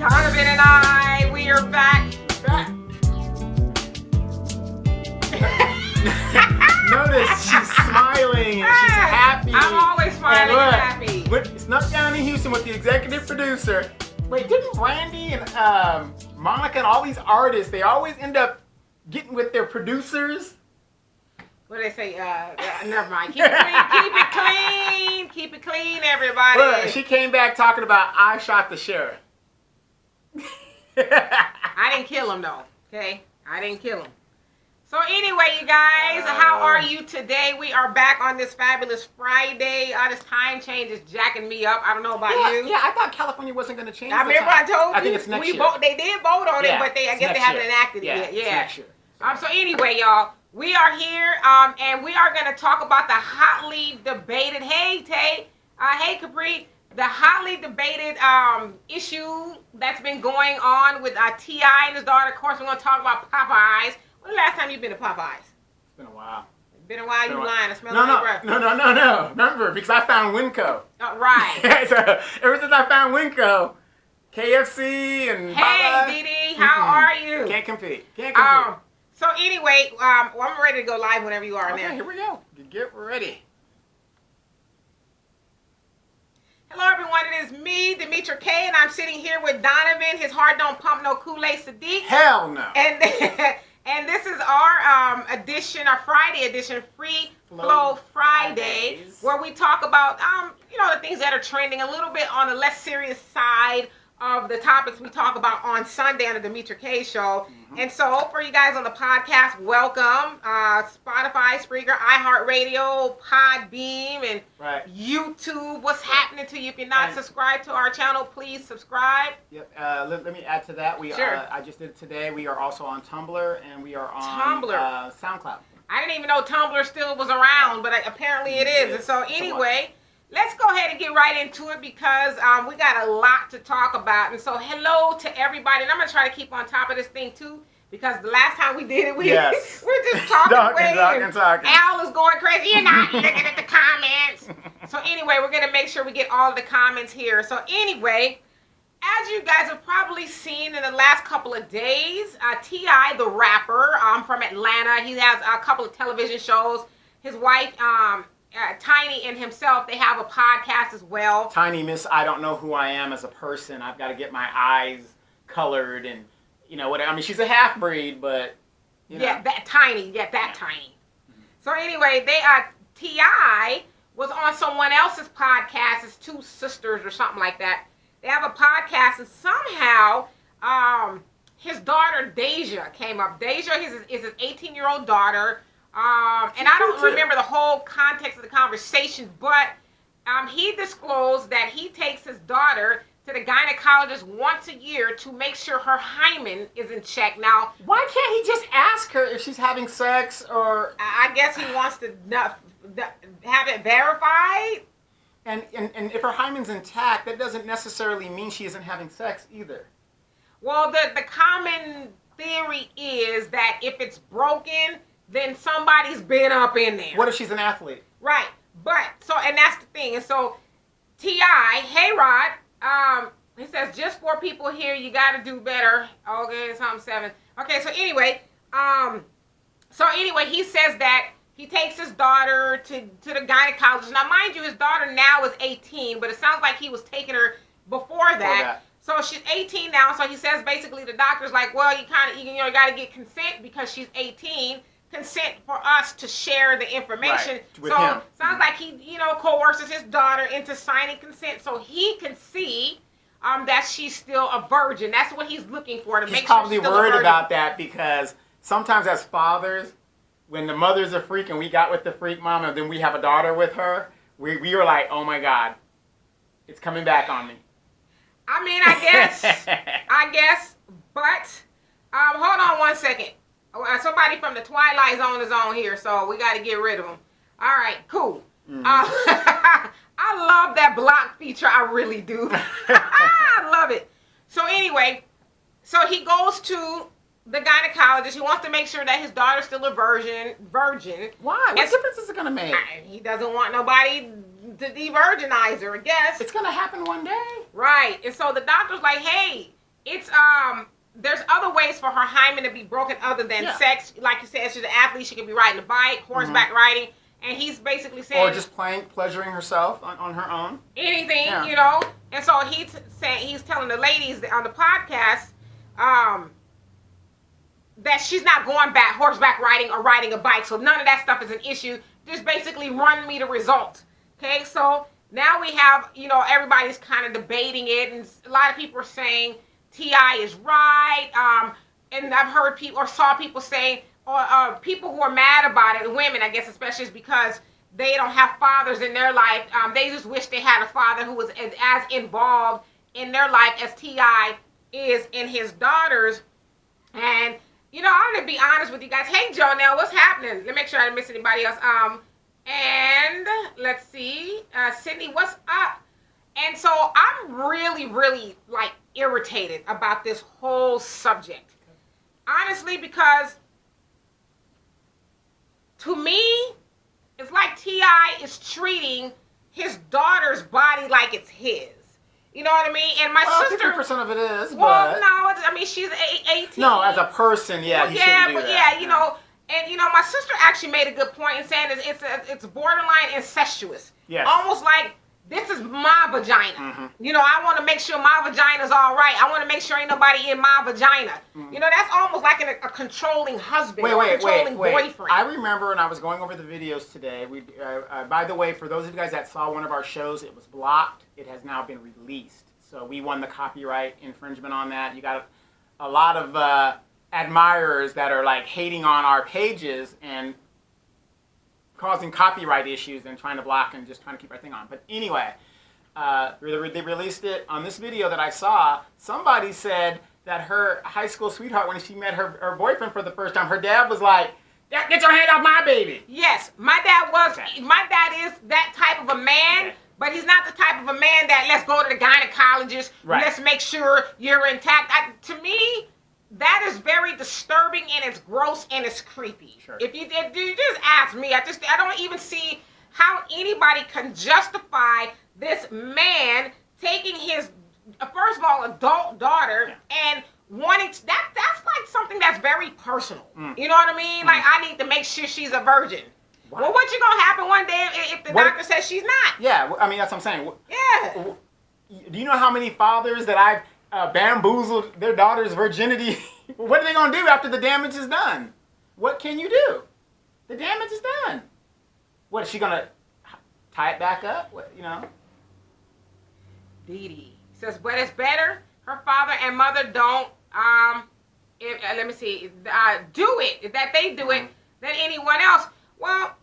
Donovan and I, we are back. Notice she's smiling and she's happy. I'm always smiling and happy. It's not down in Houston with the executive producer. Wait, didn't Randy and Monica and all these artists, they always end up getting with their producers? What do they say? Never mind. Keep it clean. Keep it clean. Keep it clean, everybody. Look, she came back talking about I shot the sheriff. I didn't kill him though. Okay, I didn't kill him. So anyway, you guys, how are you today? We are back on this fabulous Friday. This time change is jacking me up. I don't know about you. Yeah, I thought California wasn't going to change. I remember I told you. I think it's next year. They did vote on it, but I guess they haven't enacted it yet. Yeah, it's next year. So anyway, y'all, we are here, and we are going to talk about the hotly debated. Hey, Tay. Hey, Capri. The hotly debated issue that's been going on with T.I. and his daughter. Of course, we're going to talk about Popeyes. When's the last time you've been to Popeyes? It's been a while. It's been a while. You lying. I smell like your breath. No. Remember, because I found Winco. Oh, right. So ever since I found Winco, KFC and Popeyes. Hey, Dee, how are you? Can't compete. So anyway, I'm ready to go live whenever you are. Okay, here we go. Get ready. Hello, everyone. It is me, Demetra, Kaye, and I'm sitting here with Donovan. His heart don't pump no Kool-Aid, Saadiq. Hell no. And this is our edition, our Friday edition, Free Flow Fridays, where we talk about the things that are trending, a little bit on the less serious side of the topics we talk about on Sunday on the Demetra Kaye Show. And so for you guys on the podcast, welcome. Spotify, Spreaker, iHeartRadio, Podbeam, and YouTube. What's happening to you? If you're not subscribed to our channel, please subscribe. Yep. Let me add to that. I just did it today. We are also on Tumblr, and we are on SoundCloud. I didn't even know Tumblr still was around, but apparently it is. And so anyway, let's go ahead and get right into it because we got a lot to talk about. And so hello to everybody. And I'm going to try to keep on top of this thing too because the last time we did it, we're just talking away. Talking. Al is going crazy. You're not looking at the comments. So anyway, we're going to make sure we get all the comments here. So anyway, as you guys have probably seen in the last couple of days, T.I., the rapper from Atlanta, he has a couple of television shows. His wife, Tiny, and himself, they have a podcast as well. Tiny Miss I Don't Know Who I Am as a person. I've got to get my eyes colored and, whatever. I mean, she's a half-breed, but, that Tiny. So anyway, T.I. was on someone else's podcast. It's two sisters or something like that. They have a podcast, and somehow his daughter, Deja, came up. Deja is his 18-year-old daughter. And I don't remember the whole context of the conversation, but he disclosed that he takes his daughter to the gynecologist once a year to make sure her hymen is in check. Now, why can't he just ask her if she's having sex or... I guess he wants to have it verified. And if her hymen's intact, that doesn't necessarily mean she isn't having sex either. Well, the common theory is that if it's broken, then somebody's been up in there. What if she's an athlete? Right. And that's the thing. And so T.I., hey Rod, he says, just for people here, you got to do better. Okay, something 7. Okay, so anyway, So anyway, he says that he takes his daughter to the gynecologist. Now, mind you, his daughter now is 18, but it sounds like he was taking her before that. So she's 18 now. So he says basically the doctor's like, well, you got to get consent because she's 18. Consent for us to share the information. Right. So sounds like he, coerces his daughter into signing consent so he can see that she's still a virgin. That's what he's looking for, to make sure she's still a virgin. He's probably worried about that because sometimes as fathers, when the mother's a freak and we got with the freak mom and then we have a daughter with her, we were like, oh my God, it's coming back on me. I mean, I guess, but hold on one second. Somebody from the Twilight Zone is on here, so we got to get rid of them. All right, cool. Mm-hmm. I love that block feature. I really do. I love it. So anyway, so he goes to the gynecologist. He wants to make sure that his daughter's still a virgin. Why? What difference is it going to make? He doesn't want nobody to de-virginize her, I guess. It's going to happen one day. Right. And so the doctor's like, hey, it's there's other ways for her hymen to be broken other than sex. Like you said, she's an athlete. She can be riding a bike, horseback riding. And he's basically saying... Or just pleasuring herself on her own. Anything, And so he's telling the ladies on the podcast that she's not going back horseback riding or riding a bike. So none of that stuff is an issue. Just basically run me the result. Okay, so now we have, everybody's kind of debating it. And a lot of people are saying... T.I. is right, and I've heard people or saw people say, or people who are mad about it, women, I guess especially, is because they don't have fathers in their life. They just wish they had a father who was as involved in their life as T.I. is in his daughter's. And, I'm going to be honest with you guys. Hey, Jonelle, what's happening? Let me make sure I didn't miss anybody else. And let's see. Sydney, what's up? And so I'm really, really, irritated about this whole subject. Honestly, because to me, it's like T.I. is treating his daughter's body like it's his. You know what I mean? And my sister... 50% of it is, well, no, she's 18. No, as a person, he shouldn't do that. And my sister actually made a good point in saying it's borderline incestuous. Yes. Almost like, this is my vagina. Mm-hmm. I want to make sure my vagina's all right. I want to make sure ain't nobody in my vagina. Mm-hmm. That's almost like a controlling husband, controlling boyfriend. I remember when I was going over the videos today. By the way, for those of you guys that saw one of our shows, it was blocked. It has now been released. So we won the copyright infringement on that. You got a lot of admirers that are hating on our pages and causing copyright issues and trying to block and just trying to keep our thing on. But anyway, they released it. On this video that I saw, somebody said that her high school sweetheart, when she met her boyfriend for the first time, her dad was like, get your hand off my baby. Yes, my dad is that type of a man, but he's not the type of a man that let's go to the gynecologist, let's make sure you're intact. To me, that is very disturbing, and it's gross, and it's creepy. Sure. If you just ask me, I don't even see how anybody can justify this man taking his, first of all, adult daughter and wanting to, that's like something that's very personal. You know what I mean? I need to make sure she's a virgin. Wow. Well, what's going to happen one day if the doctor says she's not? Yeah, I mean, that's what I'm saying. Yeah. Do you know how many fathers that I've bamboozled their daughter's virginity? What are they going to do after the damage is done? What can you do? The damage is done. What, is she going to tie it back up? Dee Dee says, but it's better her father and mother don't, let me see, do it, that they do it than anyone else. Well,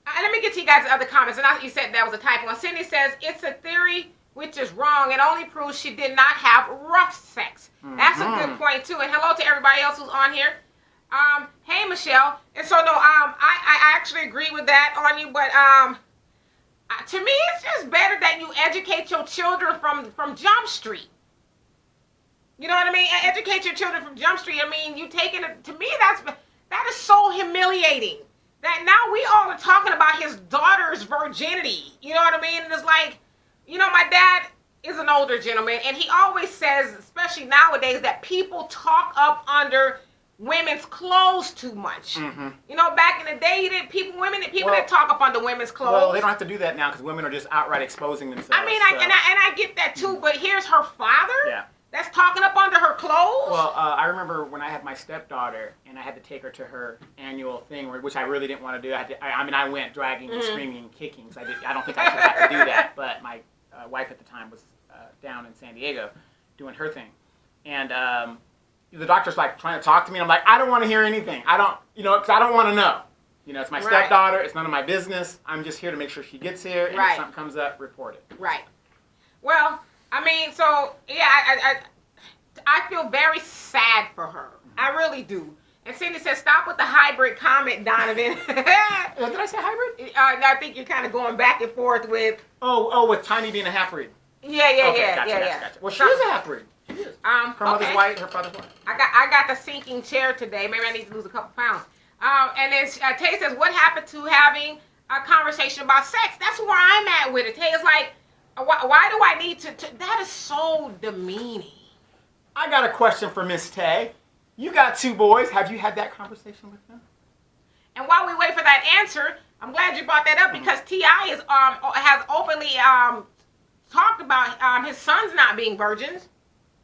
let me get to you guys the other comments. And you said that was a typo. And Cindy says, it's a theory which is wrong. It only proves she did not have rough sex. That's a good point, too. And hello to everybody else who's on here. Hey, Michelle. And so, no, I actually agree with that on you. But to me, it's just better that you educate your children from Jump Street. You know what I mean? Educate your children from Jump Street. I mean, you taking it, to me, that is so humiliating. That now we all are talking about his daughter's virginity. You know what I mean? And it's like, my dad is an older gentleman, and he always says, especially nowadays, that people talk up under women's clothes too much. Mm-hmm. You know, back in the day, women didn't talk up under women's clothes. Well, they don't have to do that now because women are just outright exposing themselves. I mean, I get that too, but here's her father. Yeah. That's talking up under her clothes. Well, I remember when I had my stepdaughter and I had to take her to her annual thing, which I really didn't want to do. I went dragging and screaming and kicking because I don't think I should have to do that. But my wife at the time was down in San Diego doing her thing, and the doctor's like trying to talk to me. And I'm like, I don't want to hear anything. I don't, because I don't want to know. It's my stepdaughter. It's none of my business. I'm just here to make sure she gets here, and if something comes up, report it. Right. Well, I mean, so yeah, I feel very sad for her. I really do. And Cindy says, "Stop with the hybrid comment, Donovan." Did I say hybrid? I think you're kind of going back and forth with. Oh, with Tiny being a half breed. Yeah. Gotcha. Well, she is a half breed. She is. Her mother's white, her father's white. I got the sinking chair today. Maybe I need to lose a couple pounds. And then Tay says, "What happened to having a conversation about sex?" That's where I'm at with it. Tay is like, why do I need to? That is so demeaning. I got a question for Miss Tay. You got 2 boys. Have you had that conversation with them? And while we wait for that answer, I'm glad you brought that up because T.I. has openly talked about his sons not being virgins.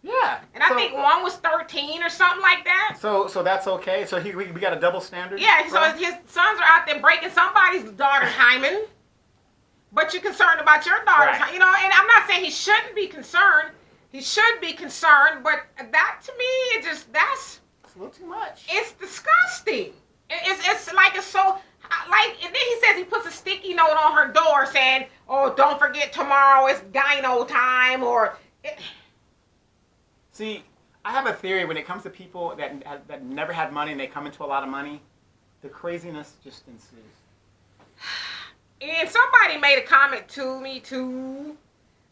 Yeah. And I think one was 13 or something like that. So that's okay. So we got a double standard. Yeah. So his sons are out there breaking somebody's daughter's hymen, but you're concerned about your daughter's. Right. And I'm not saying he shouldn't be concerned. He should be concerned, but that to me, that's a little too much. It's disgusting. It's like it's so like. And then he says he puts a sticky note on her door saying, "Oh, don't forget tomorrow is gyno time." See, I have a theory when it comes to people that never had money and they come into a lot of money, the craziness just ensues. And somebody made a comment to me too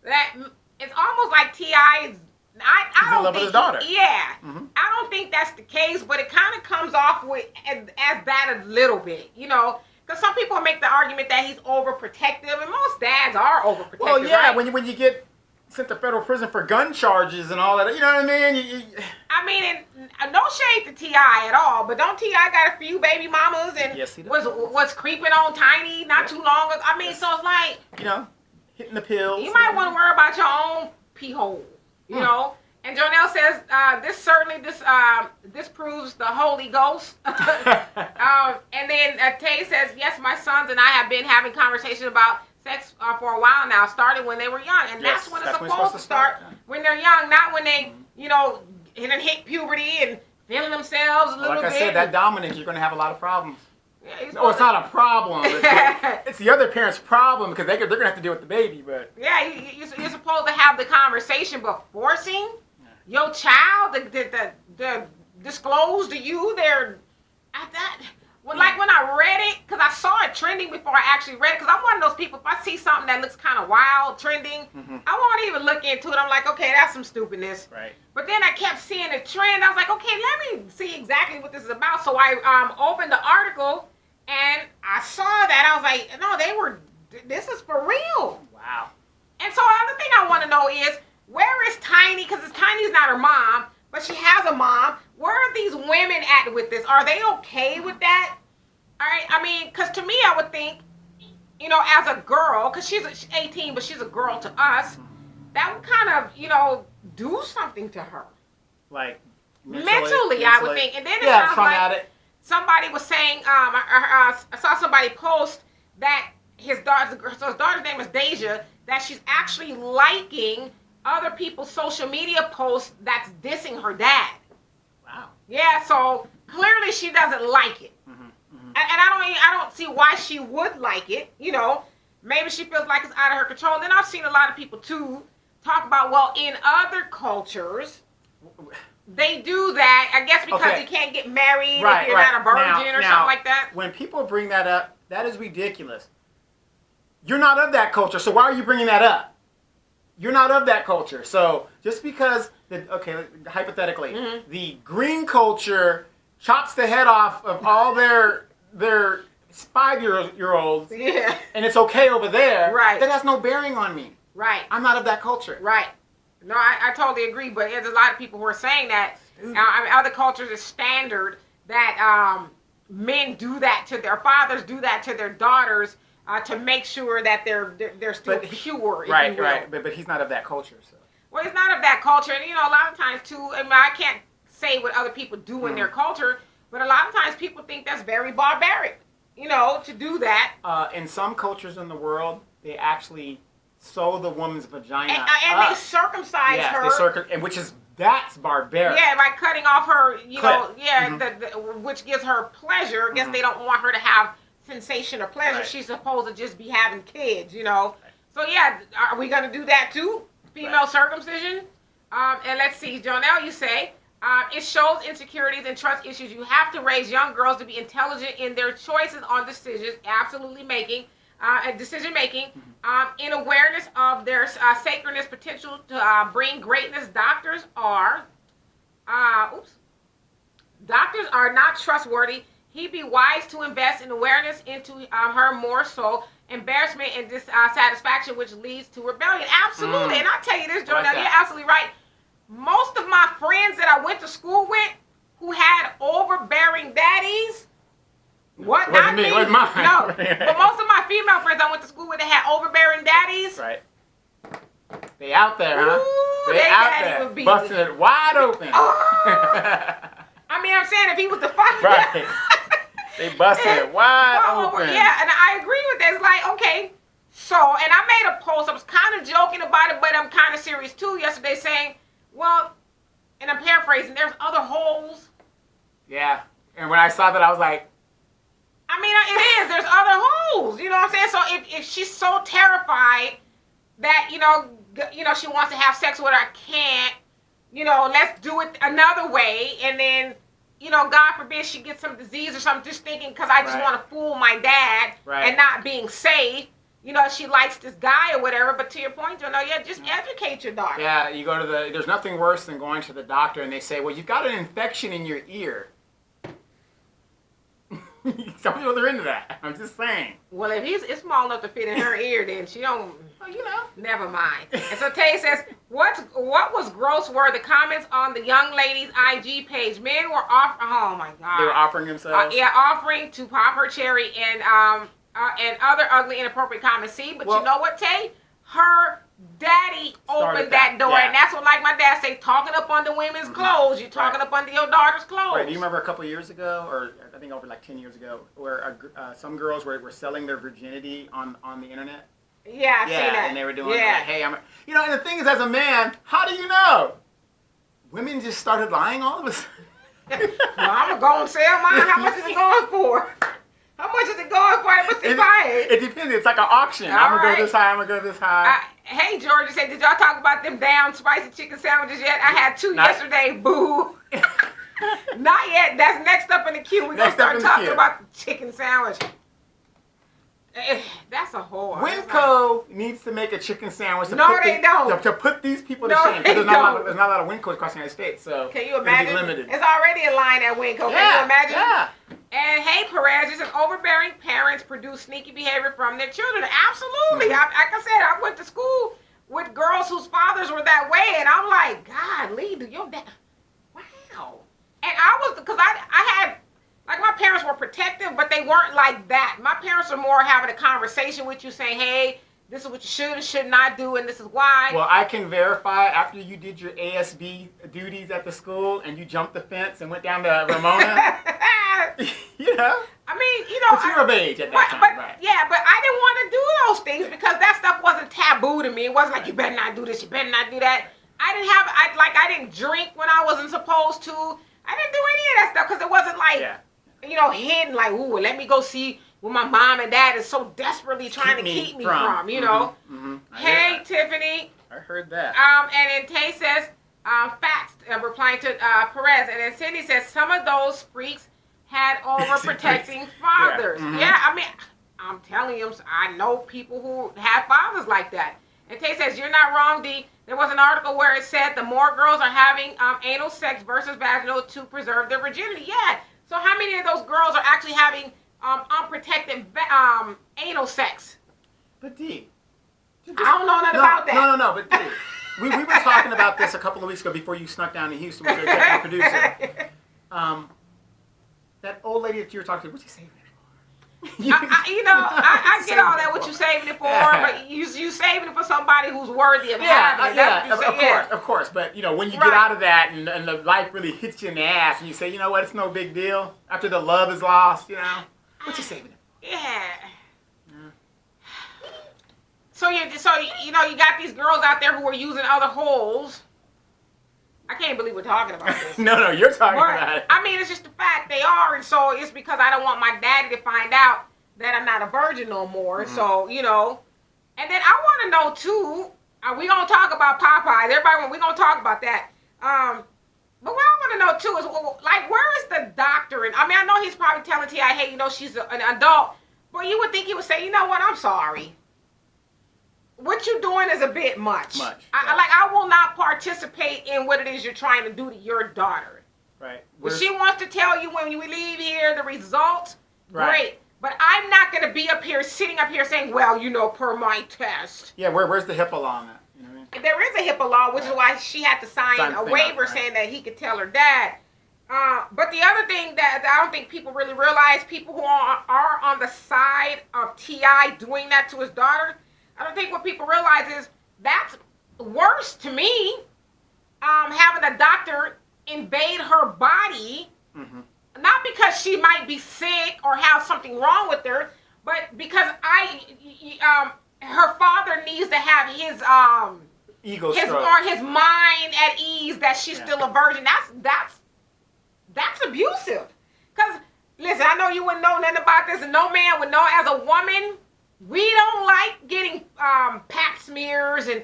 that it's almost like T.I. is. I don't in love with his daughter. Yeah, mm-hmm. I don't think that's the case, but it kind of comes off as that a little bit, because some people make the argument that he's overprotective, and most dads are overprotective. Well, yeah, right? when you get sent to federal prison for gun charges and all that, you know what I mean? I mean, and no shade to T.I. at all, but don't T.I. got a few baby mamas and yes, he does. was creeping on Tiny not too long ago? I mean, so it's like hitting the pills. You might want to worry about your own pee hole, you know. And Jonelle says this proves the Holy Ghost. And then Tay says, "Yes, my sons and I have been having conversations about sex for a while now. Started when they were young, and that's when it's supposed to start when they're young, not when they hit puberty and feeling themselves a little bit." Like I said, that dominance, you're going to have a lot of problems. Yeah, no, it's not a problem. It's the other parent's problem because they're going to have to deal with the baby. But yeah, you're supposed to have the conversation, but forcing your child to disclose to you when I read it, because I saw it trending before I actually read it, because I'm one of those people, if I see something that looks kind of wild trending, I won't even look into it. I'm like, okay, that's some stupidness. Right. But then I kept seeing the trend. I was like, okay, let me see exactly what this is about. So I opened the article, and I saw that. I was like, no, this is for real. Wow. And so the other thing I want to know is, where is Tiny? Because Tiny's not her mom, but she has a mom. Where are these women at with this? Are they okay with that? All right. I mean, because to me, I would think, as a girl, because she's 18, but she's a girl to us, that would kind of, do something to her. Like mentally, I would think. And then it sounds like somebody was saying, I saw somebody post that his daughter's name is Deja, that she's actually liking other people's social media posts that's dissing her dad. Wow. Yeah, so clearly she doesn't like it. And I don't see why she would like it. Maybe she feels like it's out of her control. Then I've seen a lot of people too talk about, well, in other cultures, they do that, I guess because you can't get married if you're not a virgin or something like that. When people bring that up, that is ridiculous. You're not of that culture, so why are you bringing that up? You're not of that culture. So just because, hypothetically, the green culture chops the head off of all their 5-year-olds, and it's okay over there, that has no bearing on me. Right. I'm not of that culture. Right. No, I totally agree, but there's a lot of people who are saying that. I mean, other cultures it's standard that men do that to their fathers, do that to their daughters to make sure that they're still pure. Right. But he's not of that culture, so. Well, he's not of that culture, and a lot of times too. I mean, I can't say what other people do in their culture, but a lot of times people think that's very barbaric. To do that. In some cultures in the world, they actually sew the woman's vagina and they circumcise her. That's barbaric. Yeah, by cutting off her, which gives her pleasure. I guess they don't want her to have sensation or pleasure. Right. She's supposed to just be having kids, Right. So yeah, are we going to do that too? Female circumcision? And let's see, Jonelle, you say, it shows insecurities and trust issues. You have to raise young girls to be intelligent in their choices on decisions, decision making, in awareness of their sacredness, potential to bring greatness. Doctors are not trustworthy. He'd be wise to invest in awareness into her more so embarrassment and dissatisfaction, which leads to rebellion. Absolutely, and I'll tell you this, Jonelle, you're absolutely right. Most of my friends that I went to school with who had overbearing daddies, not me. Wasn't mine. No, but most of my female friends I went to school with that had overbearing daddies. Right. They out there, huh? Ooh, they out there, busting it wide open. I mean, I'm saying if he was the father. Right. They busted it wide open. Yeah, and I agree with that. It's like, okay, so, and I made a post. I was kind of joking about it, but I'm kind of serious too yesterday, saying, well, and I'm paraphrasing, there's other holes. Yeah. And when I saw that, I was like, I mean, it is. There's other holes. You know what I'm saying? So if she's so terrified that, she wants to have sex with her, I can't, let's do it another way. And then, God forbid she gets some disease or something, just thinking because I just want to fool my dad and not being safe. She likes this guy or whatever, but to your point, just educate your daughter. Yeah, you go to there's nothing worse than going to the doctor and they say, well, you've got an infection in your ear. Some people are into that. I'm just saying. Well, if it's small enough to fit in her ear, then she don't, never mind. And so Tay says, what was gross were the comments on the young lady's IG page. Men were oh my God. They were offering themselves? Offering to pop her cherry and other ugly, inappropriate comments. See, but you know what, Tay? Her daddy opened that door, and that's what, like my dad say, talking up under women's clothes. You're talking up under your daughter's clothes. Right. Do you remember a couple of years ago, or I think over like 10 years ago, where some girls were selling their virginity on the internet? Yeah, I've seen that. And they were doing like, hey, and the thing is, as a man, how do you know? Women just started lying all of a sudden. Well, I'm going to go and sell mine. How much is it going for? How much is it going for? What's it buying? It depends. It's like an auction. I'm going to go this high. I'm going to go this high. Hey, Georgia said, did y'all talk about them damn spicy chicken sandwiches yet? I had two yesterday. Boo. Not yet. That's next up in the queue. We're going to start talking about the chicken sandwich. That's a whore. Winco needs to make a chicken sandwich. They don't. To put these people to shame. There's not a lot of Wincos across the United States. So can you imagine? Limited. It's already a line at Winco. Can you imagine? Yeah. And hey, Perez, it says overbearing parents produce sneaky behavior from their children. Absolutely. Like I said, I went to school with girls whose fathers were that way, and I'm like, God, Lee, your dad. Wow. And because I had, like, my parents were protective, but they weren't like that. My parents were more having a conversation with you, saying, hey, this is what you should and should not do, and this is why. Well, I can verify after you did your ASB duties at the school and you jumped the fence and went down to Ramona. I mean, But you were of age at that time, right? Yeah, but I didn't want to do those things because that stuff wasn't taboo to me. It wasn't like, you better not do this, you better not do that. I didn't drink when I wasn't supposed to. I didn't do any of that stuff because it wasn't like, hidden, like, ooh, let me go see what my mom and dad is so desperately trying to keep me from, Hey, Tiffany. I heard that. And then Tay says, facts, replying to Perez. And then Cindy says, some of those freaks had overprotecting fathers. I mean, I'm telling you, I know people who have fathers like that. And Tay says, you're not wrong, D. There was an article where it said the more girls are having anal sex versus vaginal to preserve their virginity. Yeah. So how many of those girls are actually having unprotected anal sex? But D. I don't know nothing about that. No, but D. we were talking about this a couple of weeks ago before you snuck down to Houston with your executive producer. That old lady that you were talking to, what's he saving it for? I get all that, what you saving it for, but you saving it for somebody who's worthy of having it. Of course. But, when you get out of that and the life really hits you in the ass and you say, you know what, it's no big deal. After the love is lost, what's he saving it for? Yeah. So you got these girls out there who are using other holes. I can't believe we're talking about this. No, you're talking about it. I mean, it's just the fact they are, and so it's because I don't want my daddy to find out that I'm not a virgin no more. Mm-hmm. So, and then I want to know too, we're going to talk about Popeyes. Everybody, we're going to talk about that. But what I want to know too is, like, where is the doctor? And I mean, I know he's probably telling T.I., hey, she's an adult, but you would think he would say, you know what, I'm sorry. What you're doing is a bit much. I will not participate in what it is you're trying to do to your daughter. Right. If she wants to tell you when we leave here the results, great. But I'm not going to be sitting up here saying, well, per my test. Yeah, where's the HIPAA law on that? You know what I mean? There is a HIPAA law, which is why she had to sign a waiver saying that he could tell her dad. But the other thing that I don't think people really realize, people who are on the side of T.I. doing that to his daughter, I don't think what people realize is that's worse to me, having a doctor invade her body, not because she might be sick or have something wrong with her, but because her father needs to have his ego or his mind at ease that she's still a virgin. That's abusive. Because listen, I know you wouldn't know nothing about this, and no man would know. As a woman, we don't like getting pap smears and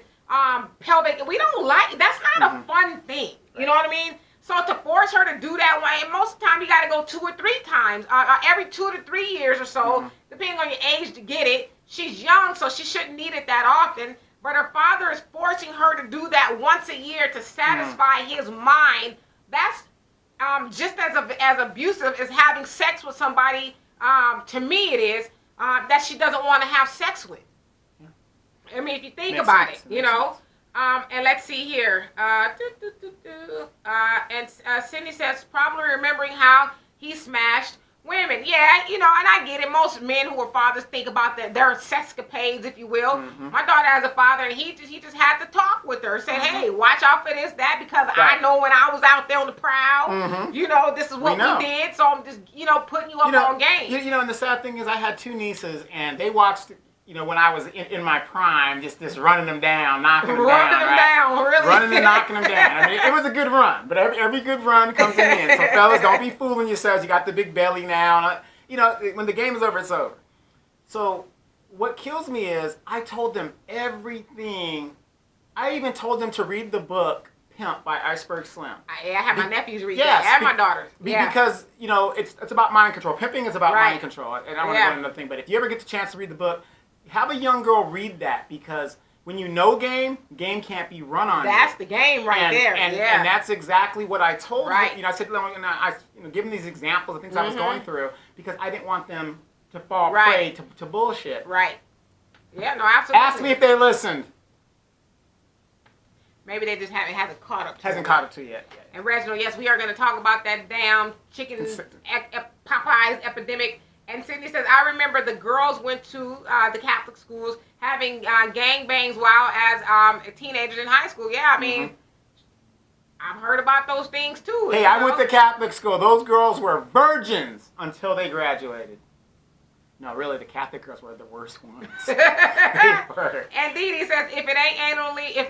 pelvic. We don't like. That's not a fun thing. You know what I mean? So to force her to do that, and most of the time you got to go 2 or 3 times, every 2 to 3 years or so, depending on your age to get it. She's young, so she shouldn't need it that often. But her father is forcing her to do that once a year to satisfy his mind. That's just as abusive as having sex with somebody. To me, it is. That she doesn't want to have sex with. Yeah. I mean, if you think about it, and let's see here. Cindy says, probably remembering how he smashed women. Yeah, and I get it. Most men who are fathers think about their sexcapades, if you will. My daughter has a father, and he just had to talk with her. Say, hey, watch out for this, that, because I know when I was out there on the prowl, this is what we did. So I'm just, putting you up on game. And the sad thing is I had 2 nieces, and they watched, when I was in my prime, just running them down, knocking them down. Really? Running and knocking them down. I mean, it was a good run, but every good run comes in the end. So fellas, don't be fooling yourselves. You got the big belly now. When the game is over, it's over. So what kills me is I told them everything. I even told them to read the book Pimp by Iceberg Slim. I have my nephews read that, and my daughters. Because, it's about mind control. Pimping is about mind control. And I want to go into another thing, but if you ever get the chance to read the book, have a young girl read that, because when you know game can't be run on. That's the game there. And that's exactly what I told her. I said, I give them these examples of things I was going through, because I didn't want them to fall prey to bullshit. Right. Yeah, no, absolutely. Ask me if they listened. Maybe they just hasn't caught up to Hasn't caught up to yet. And Reginald, yes, we are going to talk about that damn chicken Popeyes epidemic. And Sydney says, I remember the girls went to the Catholic schools having gangbangs while as teenagers in high school. Yeah, I mean, I've heard about those things too. Hey, I went to Catholic school. Those girls were virgins until they graduated. No, really, the Catholic girls were the worst ones. They were. And Dee Dee says, if it ain't anally, if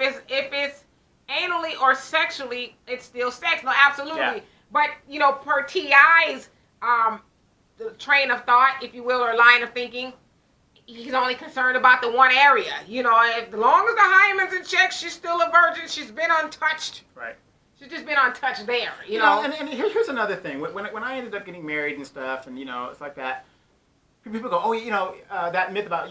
it's anally or sexually, it's still sex. No, absolutely. Yeah. But per T.I.'s the train of thought, if you will, or line of thinking, he's only concerned about the one area. As long as the hymen's in check, she's still a virgin. She's been untouched. Right. She's just been untouched there. And here's another thing. When I ended up getting married and stuff, and it's like that. People go, that myth about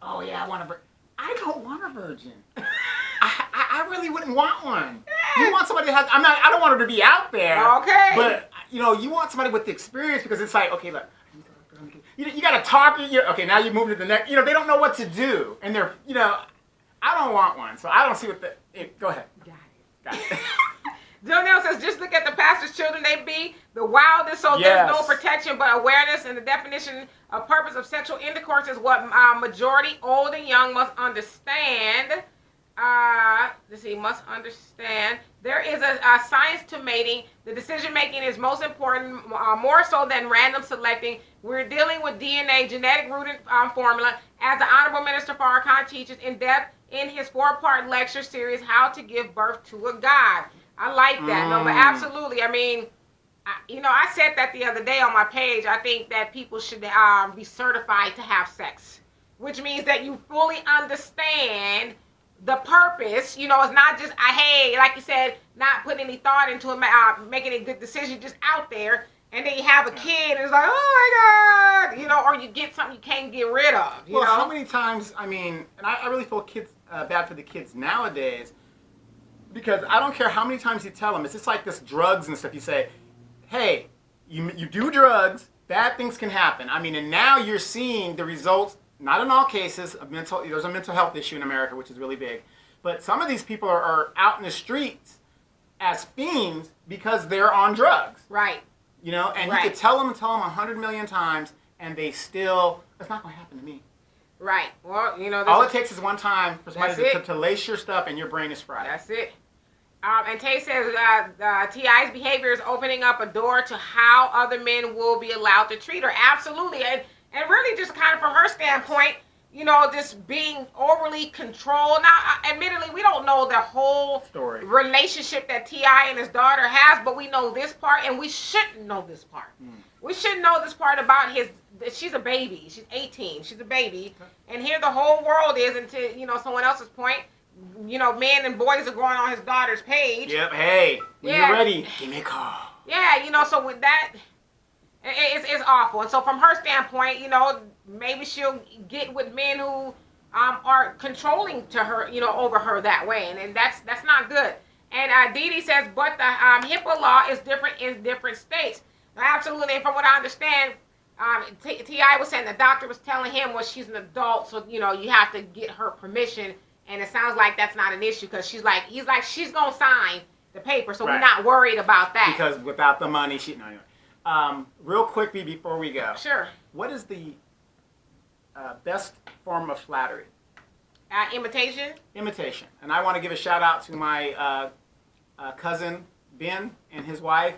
oh yeah, I want a virgin. I don't want a virgin. I really wouldn't want one. You want somebody that has. I don't want her to be out there. Okay. But you want somebody with the experience, because it's like, okay, look, you got to talk. Okay, now you move to the next. They don't know what to do, and they're I don't want one, so I don't see what the. Go ahead. Got it. Jonelle says, just look at the pastor's children. They be the wildest, so Yes. there's no protection but awareness. And the definition of purpose of sexual intercourse is what majority, old and young, must understand. Let's see, must understand. There is a science to mating. The decision making is most important, more so than random selecting. We're dealing with DNA, genetic rooted formula, as the Honorable Minister Farrakhan teaches in depth in his 4-part lecture series, How to Give Birth to a God. I like that. No, but absolutely. I mean, I said that the other day on my page. I think that people should be certified to have sex, which means that you fully understand the purpose. It's not just, hey, like you said, not putting any thought into it, making a good decision, just out there, and then you have a kid, and it's like, oh my God, or you get something you can't get rid of. Well, how many times, and I really feel bad for the kids nowadays, because I don't care how many times you tell them, it's just like this drugs and stuff. You say, hey, you do drugs, bad things can happen. And now you're seeing the results, not in all cases, there's a mental health issue in America, which is really big. But some of these people are out in the streets as fiends because they're on drugs. Right. And right. You could tell them 100 million times, and they still, it's not going to happen to me. Right. Well, all it takes is one time for somebody to lace your stuff and your brain is fried. That's it. And Tay says T.I.'s behavior is opening up a door to how other men will be allowed to treat her. Absolutely. And really just kind of from her standpoint, just being overly controlled. Now, admittedly, we don't know the whole story relationship that T.I. and his daughter has, but we know this part, and we shouldn't know this part. We shouldn't know this part about she's a baby. She's 18. She's a baby. And here the whole world is, and to, someone else's point, men and boys are going on his daughter's page. Yep. Hey, when you're ready, give me a call. Yeah, so with that, it's awful. And so from her standpoint, maybe she'll get with men who are controlling to her, over her that way. And that's not good. And Dee Dee says, but the HIPAA law is different in different states. Now, absolutely. And from what I understand, T.I. was saying the doctor was telling him, well, she's an adult, so, you have to get her permission. And it sounds like that's not an issue because he's like, she's going to sign the paper, so we're not worried about that. Because without the money, real quickly before we go. Sure. What is the best form of flattery? Imitation. Imitation. And I want to give a shout out to my cousin, Ben, and his wife.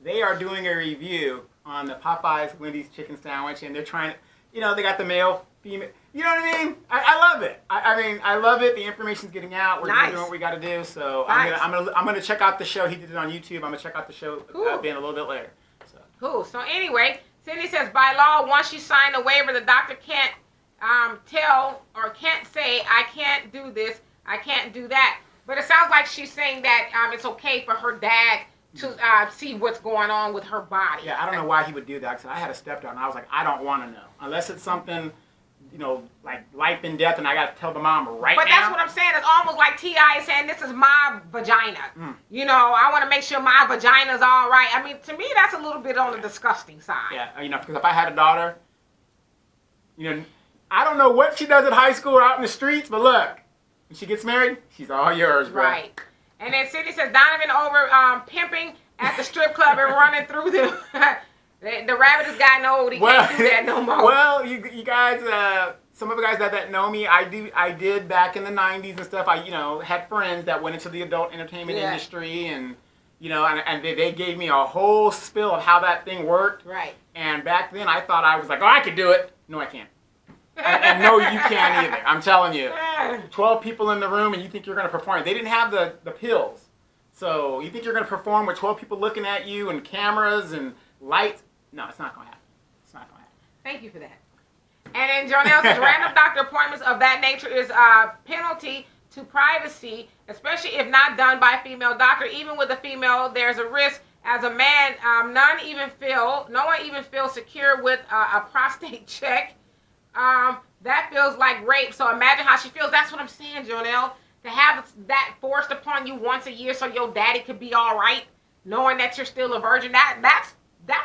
They are doing a review on the Popeyes Wendy's chicken sandwich, and they're trying to, they got the male, female. You know what I mean? I love it. I love it. The information's getting out. We're doing what we got to do. So nice. I'm gonna check out the show. He did it on YouTube. I'm gonna check out the show Ben a little bit later. So. Cool. So anyway, Cindy says by law, once you sign a waiver, the doctor can't tell or can't say I can't do this, I can't do that. But it sounds like she's saying that it's okay for her dad to see what's going on with her body. Yeah, I don't know why he would do that. Because I had a stepdaughter, and I was like, I don't want to know unless it's something. Like life and death, and I got to tell the mom right now. But that's what I'm saying. It's almost like T.I. is saying, this is my vagina. I want to make sure my vagina's all right. To me, that's a little bit on the disgusting side. Yeah, because if I had a daughter, I don't know what she does at high school or out in the streets, but look, when she gets married, she's all yours, bro. Right. And then Cindy says, Donovan over pimping at the strip club and running through the... The rabbitest guy knows he can't do that no more. Well, you guys, some of the guys that know me, I did back in the 90s and stuff. I, had friends that went into the adult entertainment industry and, and they gave me a whole spill of how that thing worked. Right. And back then I thought I was like, oh, I could do it. No, I can't. and no, you can't either. I'm telling you. 12 people in the room and you think you're going to perform. They didn't have the pills. So you think you're going to perform with 12 people looking at you and cameras and lights. No, it's not going to happen. It's not going to happen. Thank you for that. And then Jonelle says, random doctor appointments of that nature is a penalty to privacy, especially if not done by a female doctor. Even with a female, there's a risk. As a man, no one even feels secure with a prostate check. That feels like rape. So imagine how she feels. That's what I'm saying, Jonelle. To have that forced upon you once a year so your daddy could be all right, knowing that you're still a virgin, that's